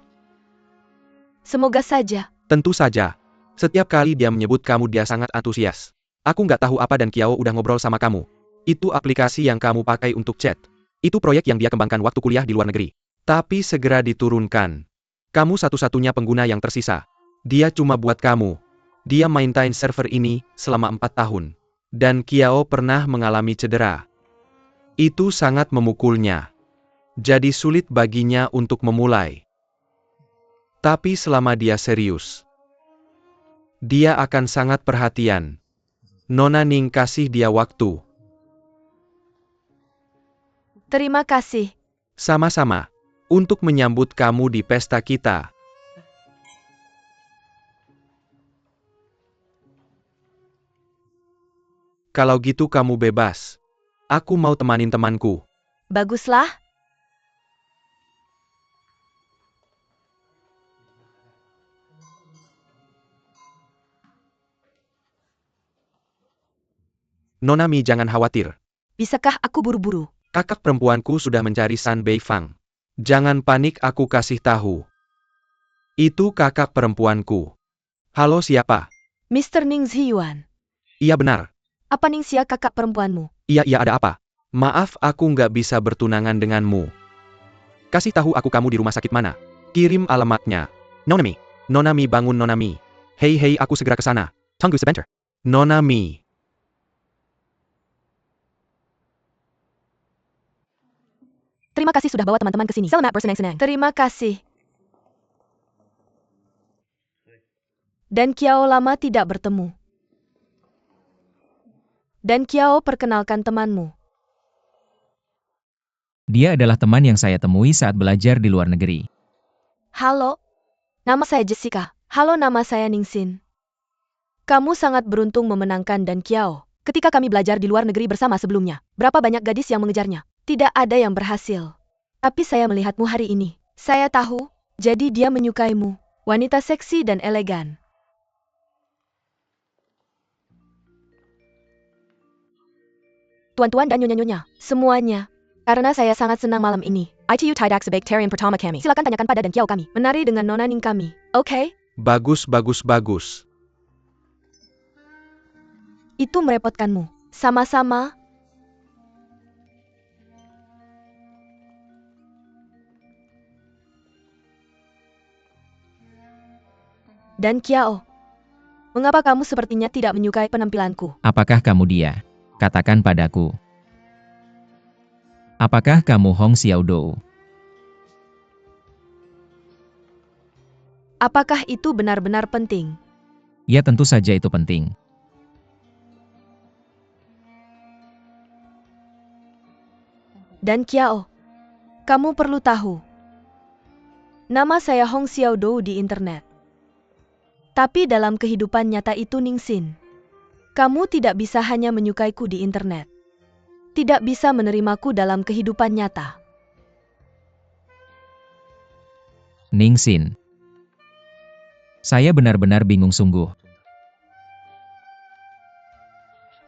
Semoga saja. Tentu saja. Setiap kali dia menyebut kamu, dia sangat antusias. Aku nggak tahu apa Dan Kiao udah ngobrol sama kamu. Itu aplikasi yang kamu pakai untuk chat. Itu proyek yang dia kembangkan waktu kuliah di luar negeri. Tapi segera diturunkan. Kamu satu-satunya pengguna yang tersisa. Dia cuma buat kamu. Dia maintain server ini selama 4 tahun. Dan Kiao pernah mengalami cedera. Itu sangat memukulnya. Jadi sulit baginya untuk memulai. Tapi selama dia serius, dia akan sangat perhatian. Nona Ning, kasih dia waktu. Terima kasih. Sama-sama. Untuk menyambut kamu di pesta kita. Kalau gitu kamu bebas. Aku mau temanin temanku. Baguslah. Nona Mi, jangan khawatir. Bisakah aku buru-buru? Kakak perempuanku sudah mencari San Beifang. Jangan panik, aku kasih tahu. Itu kakak perempuanku. Halo, siapa? Mr. Ning Zhiyuan. Iya benar. Apa Ningxia kakak perempuanmu? Iya, ada apa? Maaf, aku nggak bisa bertunangan denganmu. Kasih tahu aku kamu di rumah sakit mana. Kirim alamatnya. Nona Mi. Nona Mi, bangun Nona Mi. Hei, aku segera ke sana. Tunggu sebentar. Nona Mi. Terima kasih sudah bawa teman-teman ke sini. Selamat bersenang-senang. Terima kasih. Dan Kiao, lama tidak bertemu. Dan Kiao, perkenalkan temanmu. Dia adalah teman yang saya temui saat belajar di luar negeri. Halo. Nama saya Jessica. Halo, nama saya Ningxin. Kamu sangat beruntung memenangkan Dan Kiao. Ketika kami belajar di luar negeri bersama sebelumnya, berapa banyak gadis yang mengejarnya? Tidak ada yang berhasil. Tapi saya melihatmu hari ini. Saya tahu, jadi dia menyukaimu. Wanita seksi dan elegan. Tuan-tuan dan nyonya-nyonya, Semuanya. Karena saya sangat senang malam ini. ITU tidak sebaik-tarian pertama kami. Silakan tanyakan pada Dan Kiao kami. Menari dengan Nona Ning kami. Oke? Bagus. Itu merepotkanmu. Sama-sama. Dan Kiao. Mengapa kamu sepertinya tidak menyukai penampilanku? Apakah kamu dia? Katakan padaku. Apakah kamu Hong Xiaodou? Apakah itu benar-benar penting? Ya, tentu saja itu penting. Dan Kiao, kamu perlu tahu. Nama saya Hong Xiaodou di internet. Tapi dalam kehidupan nyata itu Ningxin. Kamu tidak bisa hanya menyukaiku di internet. tidak bisa menerimaku dalam kehidupan nyata. Ningsin. Saya benar-benar bingung sungguh.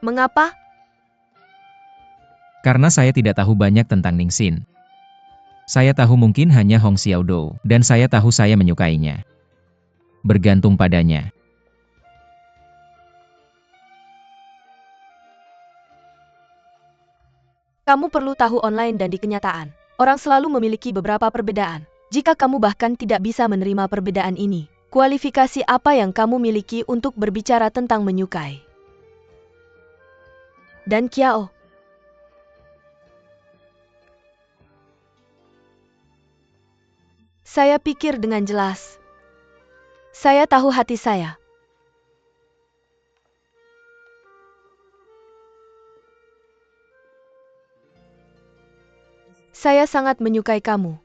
Mengapa? Karena saya tidak tahu banyak tentang Ningsin. Saya tahu mungkin hanya Hong Xiaodou, dan saya tahu saya menyukainya. Bergantung padanya. Kamu perlu tahu online dan di kenyataan. Orang selalu memiliki beberapa perbedaan. Jika kamu bahkan tidak bisa menerima perbedaan ini, kualifikasi apa yang kamu miliki untuk berbicara tentang menyukai? Dan Kiao. Saya pikir dengan jelas. Saya tahu hati saya. Saya sangat menyukai kamu.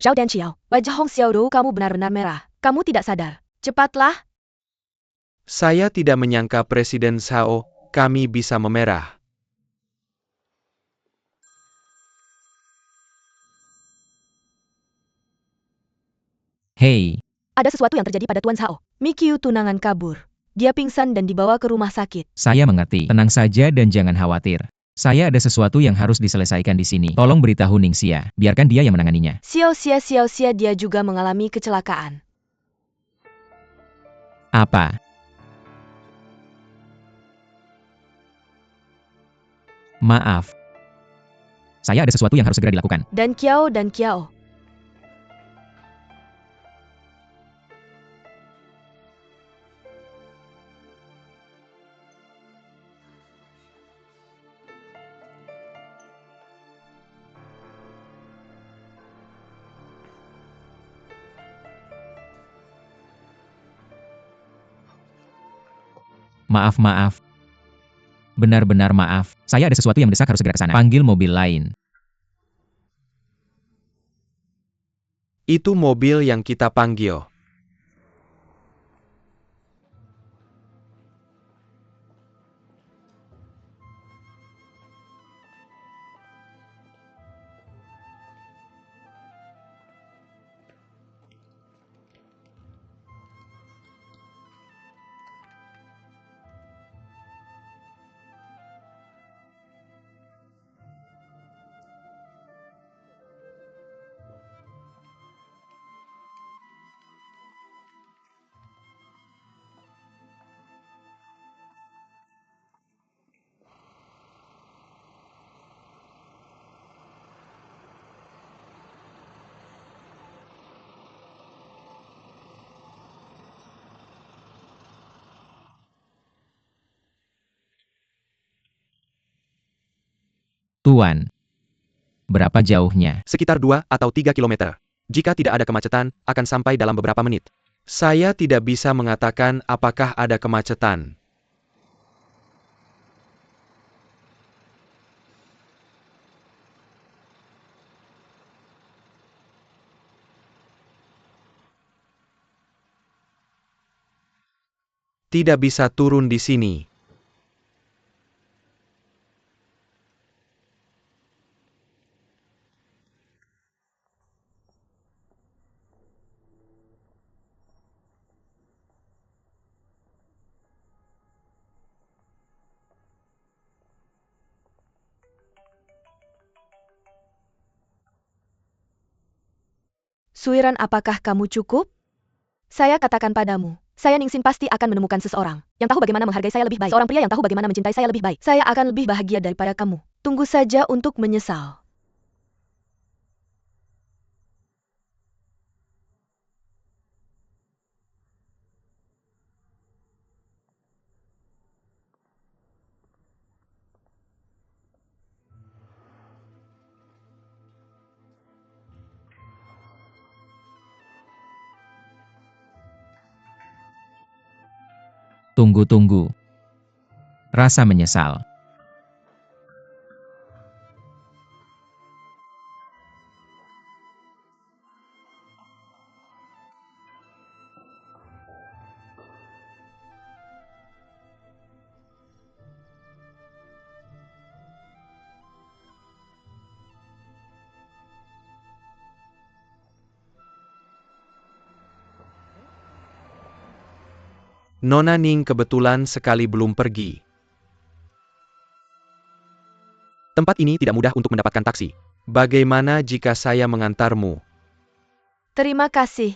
Zhao Danqiao, wajah Hong Xiaodou kamu benar-benar merah. Kamu tidak sadar. Cepatlah. Saya tidak menyangka Presiden Zhao, kami bisa memerah. Hei, Ada sesuatu yang terjadi pada Tuan Zhao. Mikyu tunangan kabur. Dia pingsan dan dibawa ke rumah sakit. saya mengerti. Tenang saja dan jangan khawatir. Saya ada sesuatu yang harus diselesaikan di sini. Tolong beritahu Ningxia, biarkan dia yang menanganinya. Xiao Xia dia juga mengalami kecelakaan. Apa? Maaf. Saya ada sesuatu yang harus segera dilakukan. Dan Kiao. Maaf. Benar-benar maaf. Saya ada sesuatu yang mendesak harus segera ke sana. Panggil mobil lain. Itu mobil yang kita panggil. Tuan. Berapa jauhnya? Sekitar 2 atau 3 kilometer. Jika tidak ada kemacetan, akan sampai dalam beberapa menit. Saya tidak bisa mengatakan apakah ada kemacetan. Tidak bisa turun di sini. Suiran, apakah kamu cukup? Saya katakan padamu, saya Ningsin pasti akan menemukan seseorang yang tahu bagaimana menghargai saya lebih baik. Seorang pria yang tahu bagaimana mencintai saya lebih baik. Saya akan lebih bahagia daripada kamu. Tunggu saja untuk menyesal. Tunggu. Rasa menyesal. Nona Ning kebetulan sekali belum pergi. Tempat ini tidak mudah untuk mendapatkan taksi. Bagaimana jika saya mengantarmu? Terima kasih.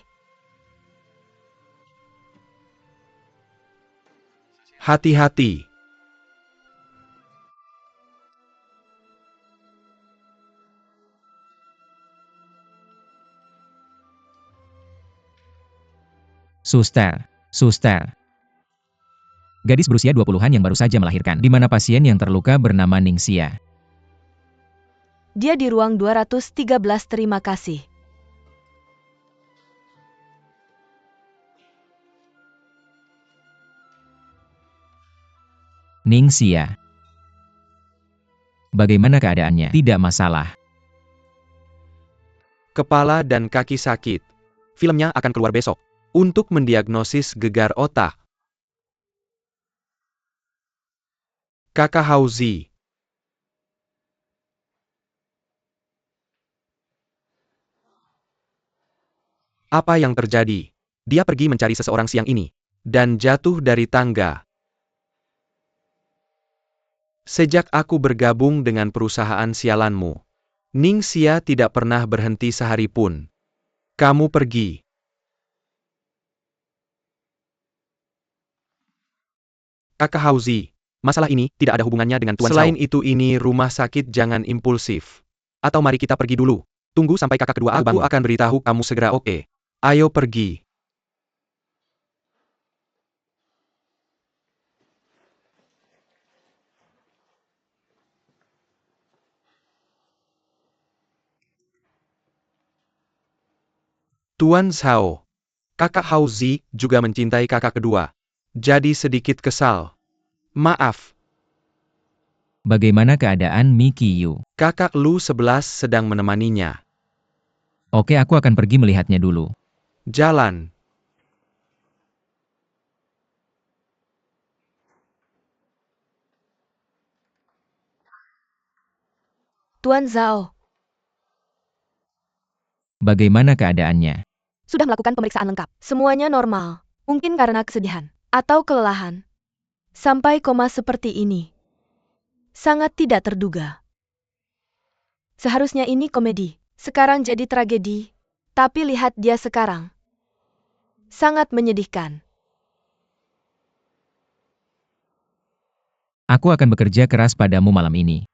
Hati-hati. Suster, suster. Gadis berusia 20-an yang baru saja melahirkan. Di mana pasien yang terluka bernama Ningxia. Dia di ruang 213, terima kasih. Ningxia. Bagaimana keadaannya? Tidak masalah. Kepala dan kaki sakit. Filmnya akan keluar besok. Untuk mendiagnosis gegar otak. Kakak Hauzi. Apa yang terjadi? Dia pergi mencari seseorang siang ini. Dan jatuh dari tangga. Sejak aku bergabung dengan perusahaan sialanmu, Ningxia tidak pernah berhenti sehari pun. Kamu pergi. Kakak Hauzi, masalah ini tidak ada hubungannya dengan Tuan Zhao. Selain itu ini rumah sakit, jangan impulsif. Atau mari kita pergi dulu. Tunggu sampai kakak kedua aku akan beritahu kamu segera, oke? Ayo pergi. Tuan Zhao, kakak Hauzi juga mencintai kakak kedua. Jadi sedikit kesal. Maaf, Bagaimana keadaan Miki Yu? kakak Lu 11 sedang menemaninya. Oke, aku akan pergi melihatnya dulu. Jalan. Tuan Zhao, Bagaimana keadaannya? sudah melakukan pemeriksaan lengkap. Semuanya normal. Mungkin karena kesedihan atau kelelahan. Sampai koma seperti ini. Sangat tidak terduga. Seharusnya ini komedi. Sekarang jadi tragedi. Tapi lihat dia sekarang. Sangat menyedihkan. Aku akan bekerja keras padamu malam ini.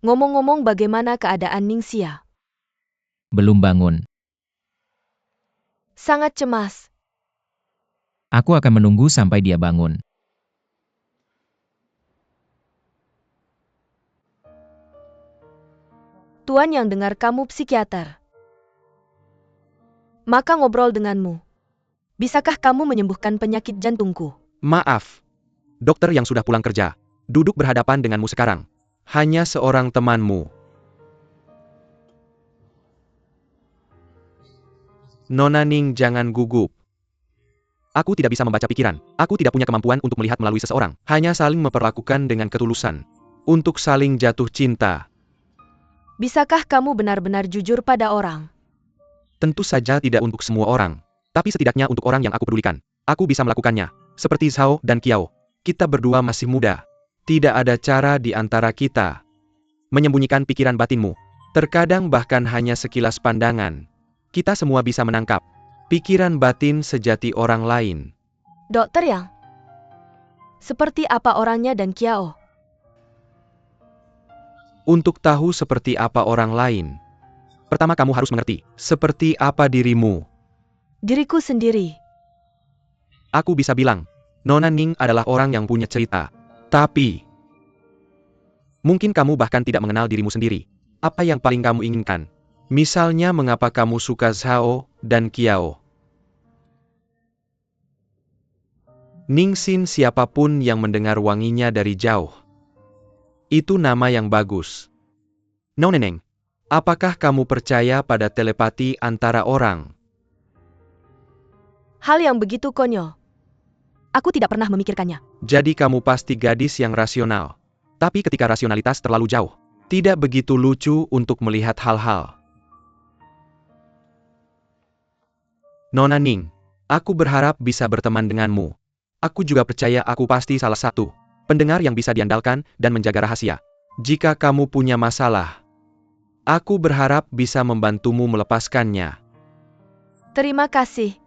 Ngomong-ngomong, bagaimana keadaan Ningxia? Belum bangun. Sangat cemas. Aku akan menunggu sampai dia bangun. Tuan yang dengar kamu psikiater. Maka ngobrol denganmu. Bisakah kamu menyembuhkan penyakit jantungku? Maaf. Dokter yang sudah pulang kerja. Duduk berhadapan denganmu sekarang. Hanya seorang temanmu. Nona Ning, jangan gugup. Aku tidak bisa membaca pikiran. Aku tidak punya kemampuan untuk melihat melalui seseorang. Hanya saling memperlakukan dengan ketulusan. Untuk saling jatuh cinta. Bisakah kamu benar-benar jujur pada orang? Tentu saja tidak untuk semua orang. Tapi setidaknya untuk orang yang aku pedulikan. Aku bisa melakukannya. Seperti Zhao dan Qiao. Kita berdua masih muda. Tidak ada cara di antara kita menyembunyikan pikiran batinmu. Terkadang bahkan hanya sekilas pandangan. Kita semua bisa menangkap pikiran batin sejati orang lain. Dokter Yang, seperti apa orangnya dan Qiao? Untuk tahu seperti apa orang lain, pertama kamu harus mengerti seperti apa dirimu. Diriku sendiri. Aku bisa bilang, Nona Ning adalah orang yang punya cerita. Tapi, mungkin kamu bahkan tidak mengenal dirimu sendiri. Apa yang paling kamu inginkan? Misalnya mengapa kamu suka Zhao dan Qiao. Ningxin, siapapun yang mendengar wanginya dari jauh. Itu nama yang bagus. Nona Ning, apakah kamu percaya pada telepati antara orang? Hal yang begitu konyol. Aku tidak pernah memikirkannya. Jadi kamu pasti gadis yang rasional. Tapi ketika rasionalitas terlalu jauh, tidak begitu lucu untuk melihat hal-hal. Nona Ning, aku berharap bisa berteman denganmu. Aku juga percaya aku pasti salah satu pendengar yang bisa diandalkan dan menjaga rahasia. Jika kamu punya masalah, aku berharap bisa membantumu melepaskannya. Terima kasih.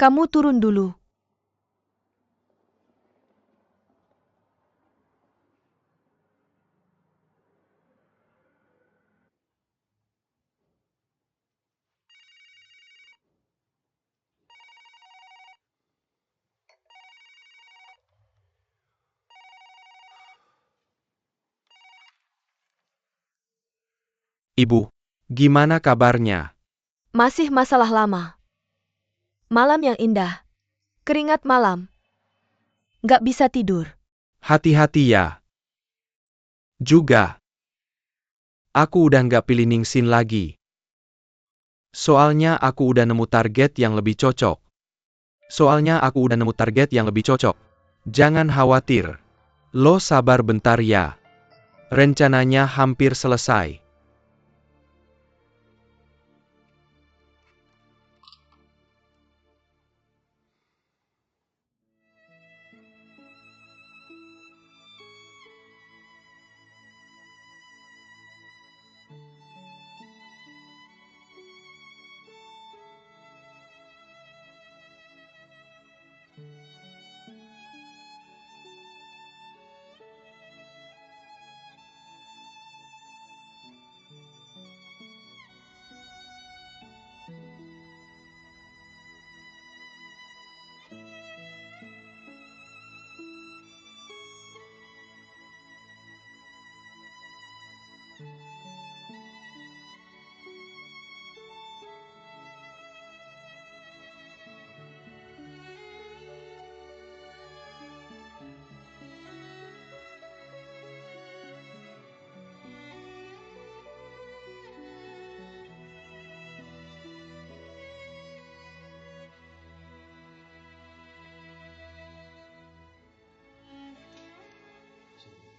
Kamu turun dulu. Ibu, gimana kabarnya? Masih masalah lama. Malam yang indah. Keringat malam. Gak bisa tidur. Hati-hati ya. Juga, aku udah nggak pilih Ningsin lagi. Soalnya aku udah nemu target yang lebih cocok. Jangan khawatir. Lo sabar bentar ya. Rencananya hampir selesai.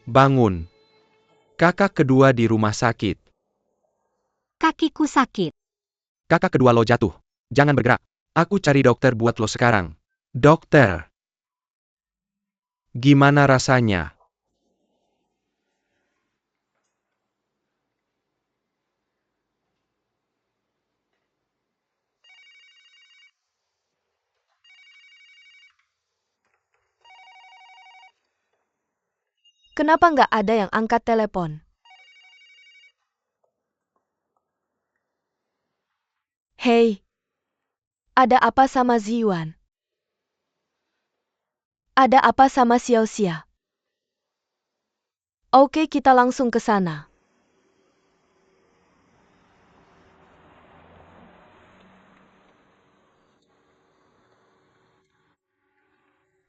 Bangun. Kakak kedua di rumah sakit. Kakiku sakit. Kakak kedua lo jatuh. Jangan bergerak. Aku cari dokter buat lo sekarang. Dokter. Gimana rasanya? Kenapa nggak ada yang angkat telepon? Hei, ada apa sama Ziyuan? Ada apa sama Xiaoxia? Oke, kita langsung ke sana.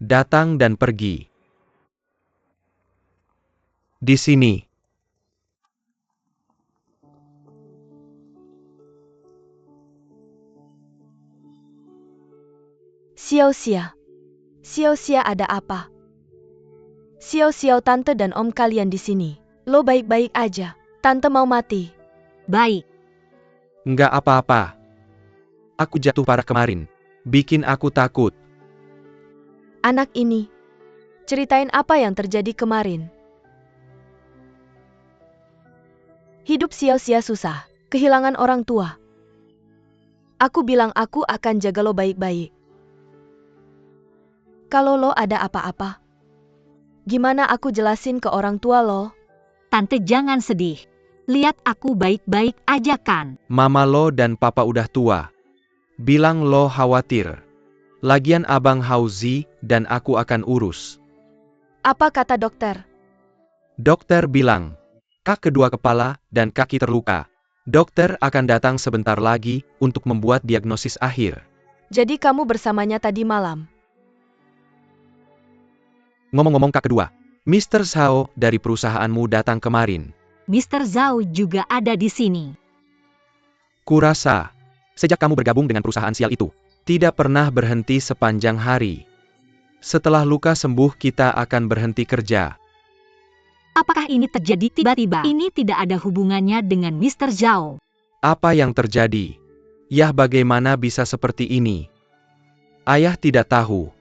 Datang dan pergi. Di sini. Xiaoxia. Xiaoxia, ada apa? Xiao-xiao, tante dan om kalian di sini. Lo baik-baik aja. Tante mau mati. Baik. Nggak apa-apa. Aku jatuh parah kemarin. Bikin aku takut. Anak ini, ceritain apa yang terjadi kemarin. Hidup sia-sia susah, kehilangan orang tua. Aku bilang aku akan jaga lo baik-baik. Kalau lo ada apa-apa, gimana aku jelasin ke orang tua lo? Tante jangan sedih. Lihat aku baik-baik aja kan. Mama lo dan papa udah tua. Bilang lo khawatir. Lagian abang Hauzi dan aku akan urus. Apa kata dokter? Dokter bilang, kak kedua kepala dan kaki terluka. Dokter akan datang sebentar lagi untuk membuat diagnosis akhir. Jadi kamu bersamanya tadi malam. Ngomong-ngomong kak kedua, Mr. Zhao dari perusahaanmu datang kemarin. Mr. Zhao juga ada di sini. Kurasa, sejak kamu bergabung dengan perusahaan sial itu, tidak pernah berhenti sepanjang hari. Setelah luka sembuh kita akan berhenti kerja. Apakah ini terjadi tiba-tiba? Ini tidak ada hubungannya dengan Mr. Zhao. Apa yang terjadi? Yah bagaimana bisa seperti ini? Ayah tidak tahu.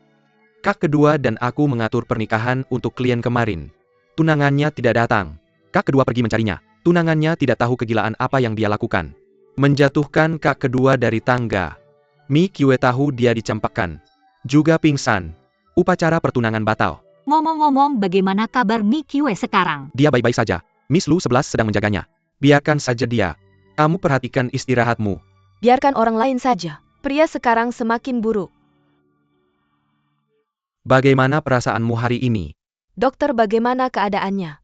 Kak kedua dan aku mengatur pernikahan untuk klien kemarin. Tunangannya tidak datang. Kak kedua pergi mencarinya. Tunangannya tidak tahu kegilaan apa yang dia lakukan. Menjatuhkan kak kedua dari tangga. Mi Kiwe tahu dia dicampakkan. Juga pingsan. Upacara pertunangan batal. Ngomong-ngomong, bagaimana kabar Mi Kiwe sekarang? Dia baik-baik saja. Miss Lu 11 sedang menjaganya. Biarkan saja dia. Kamu perhatikan istirahatmu. Biarkan orang lain saja. Pria sekarang semakin buruk. Bagaimana perasaanmu hari ini? Dokter, bagaimana keadaannya?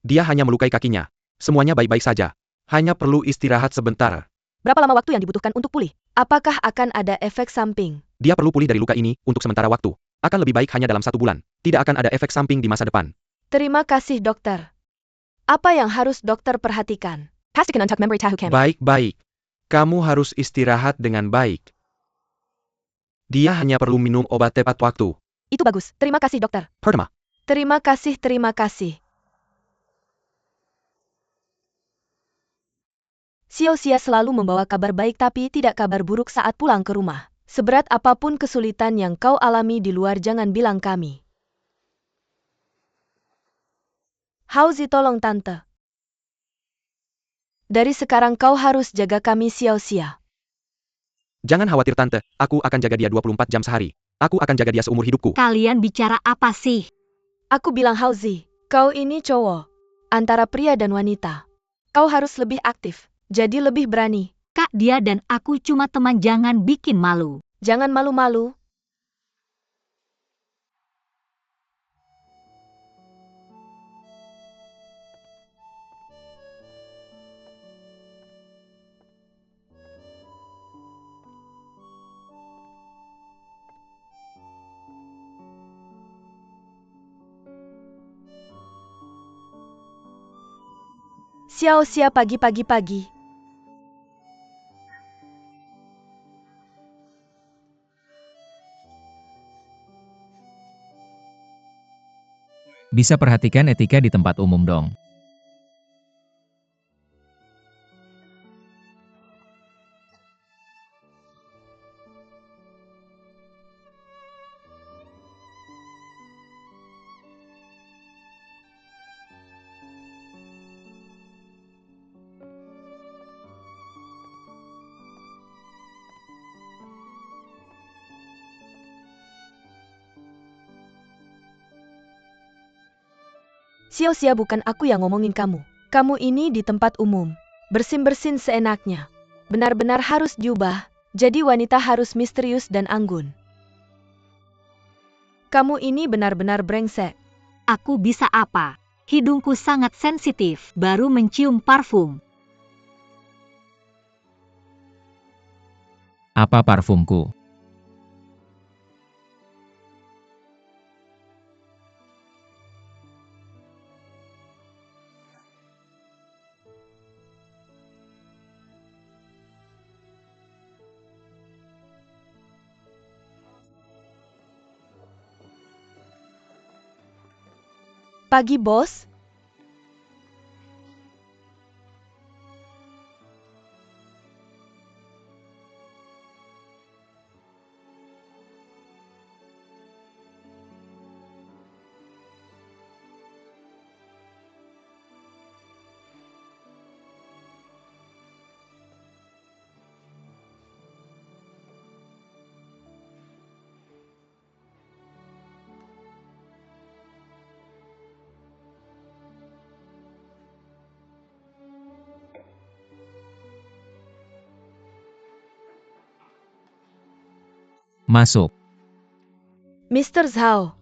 Dia hanya melukai kakinya. Semuanya baik-baik saja. Hanya perlu istirahat sebentar. Berapa lama waktu yang dibutuhkan untuk pulih? Apakah akan ada efek samping? Dia perlu pulih dari luka ini untuk sementara waktu. Akan lebih baik hanya dalam 1 bulan. Tidak akan ada efek samping di masa depan. Terima kasih dokter. Apa yang harus dokter perhatikan? Pastikan untuk memory tahu kami. Baik-baik. Kamu harus istirahat dengan baik. Dia hanya perlu minum obat tepat waktu. Itu bagus. Terima kasih dokter. Pertama, Terima kasih, terima kasih. Xiao-Xia selalu membawa kabar baik tapi tidak kabar buruk saat pulang ke rumah. Seberat apapun kesulitan yang kau alami di luar jangan bilang kami. Hauzi, tolong tante. Dari sekarang kau harus jaga kami, Xiao-Xia. jangan khawatir tante. Aku akan jaga dia 24 jam sehari. Aku akan jaga dia seumur hidupku. Kalian bicara apa sih? Aku bilang Hauzi, kau ini cowok. Antara pria dan wanita. Kau harus lebih aktif. Jadi lebih berani. Kak, dia dan aku cuma teman, jangan bikin malu. Jangan malu-malu. Xiao-Xia pagi-pagi. Bisa perhatikan etika di tempat umum dong. Xiao-Xia, bukan aku yang ngomongin kamu. Kamu ini di tempat umum. Bersin-bersin seenaknya. Benar-benar harus diubah. Jadi wanita harus misterius dan anggun. Kamu ini benar-benar brengsek. Aku bisa apa? Hidungku sangat sensitif, baru mencium parfum. Apa parfumku? Pagi, bos. Masuk. Mr. Zhao,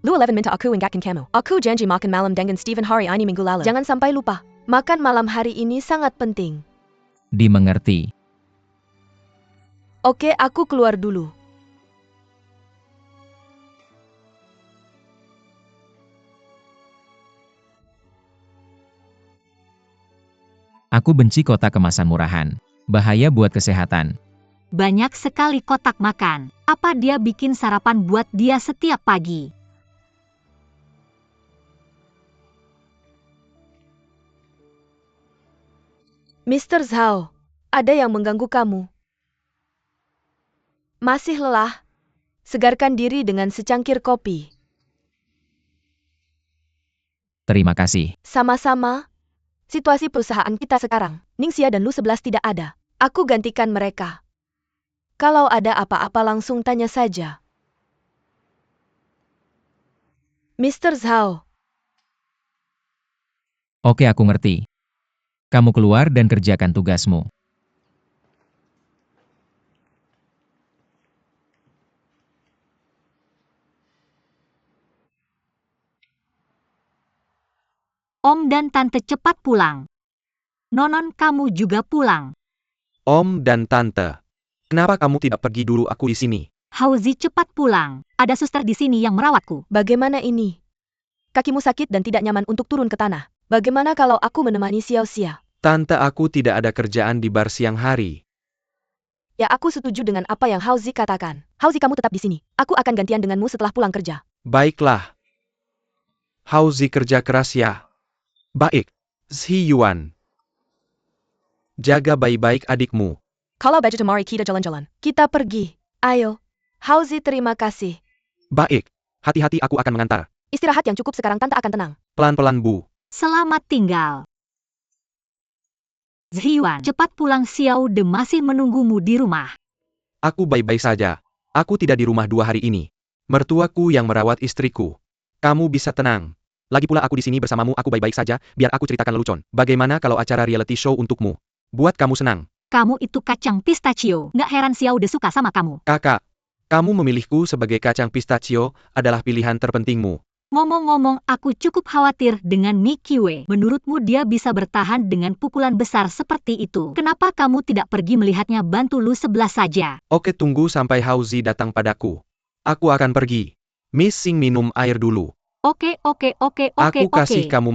Lu 11 minta aku ingatkan kamu. Aku janji makan malam dengan Stephen hari ini minggu lalu. jangan sampai lupa. Makan malam hari ini sangat penting. Dimengerti. Oke, aku keluar dulu. Aku benci kotak kemasan murahan. Bahaya buat kesehatan. Banyak sekali kotak makan. Apa dia bikin sarapan buat dia setiap pagi? Mr. Zhao, ada yang mengganggu kamu. Masih lelah? Segarkan diri dengan secangkir kopi. Terima kasih. Sama-sama. Situasi perusahaan kita sekarang, Ningxia dan Lu 11 tidak ada. Aku gantikan mereka. Kalau ada apa-apa langsung tanya saja. Mr. Zhao, Oke, aku ngerti. Kamu keluar dan kerjakan tugasmu. Om dan Tante cepat pulang. Nonon, kamu juga pulang. Om dan Tante. Kenapa kamu tidak pergi dulu aku di sini? Hauzi, cepat pulang. Ada suster di sini yang merawatku. bagaimana ini? Kakimu sakit dan tidak nyaman untuk turun ke tanah. Bagaimana kalau aku menemani Xiao Xia? Tante, aku tidak ada kerjaan di bar siang hari. Ya, aku setuju dengan apa yang Hauzi katakan. Hauzi, kamu tetap di sini. Aku akan gantian denganmu setelah pulang kerja. Baiklah. Hauzi kerja keras ya. Baik. Zhi Yuan. Jaga baik-baik adikmu. Kalau baju temari kita jalan-jalan. Kita pergi. Ayo. Hauzi, terima kasih. Baik. Hati-hati, aku akan mengantar. Istirahat yang cukup sekarang tante akan tenang. Pelan-pelan, Bu. Selamat tinggal. Zhiwan, cepat pulang, Xiao De masih menunggumu di rumah. Aku baik-baik saja. Aku tidak di rumah 2 hari ini. Mertuaku yang merawat istriku. Kamu bisa tenang. Lagi pula aku di sini bersamamu, aku baik-baik saja. Biar aku ceritakan lelucon. Bagaimana kalau acara reality show untukmu? Buat kamu senang. Kamu itu kacang pistachio. Nggak heran Xiao De suka sama kamu. Kakak, kamu memilihku sebagai kacang pistachio adalah pilihan terpentingmu. Ngomong-ngomong, aku cukup khawatir dengan Mickey Wei. Menurutmu dia bisa bertahan dengan pukulan besar seperti itu? Kenapa kamu tidak pergi melihatnya, bantu Lu 11 saja? Oke, tunggu sampai Hauzi datang padaku. Aku akan pergi. Missing minum air dulu. Oke. Aku kasih kamu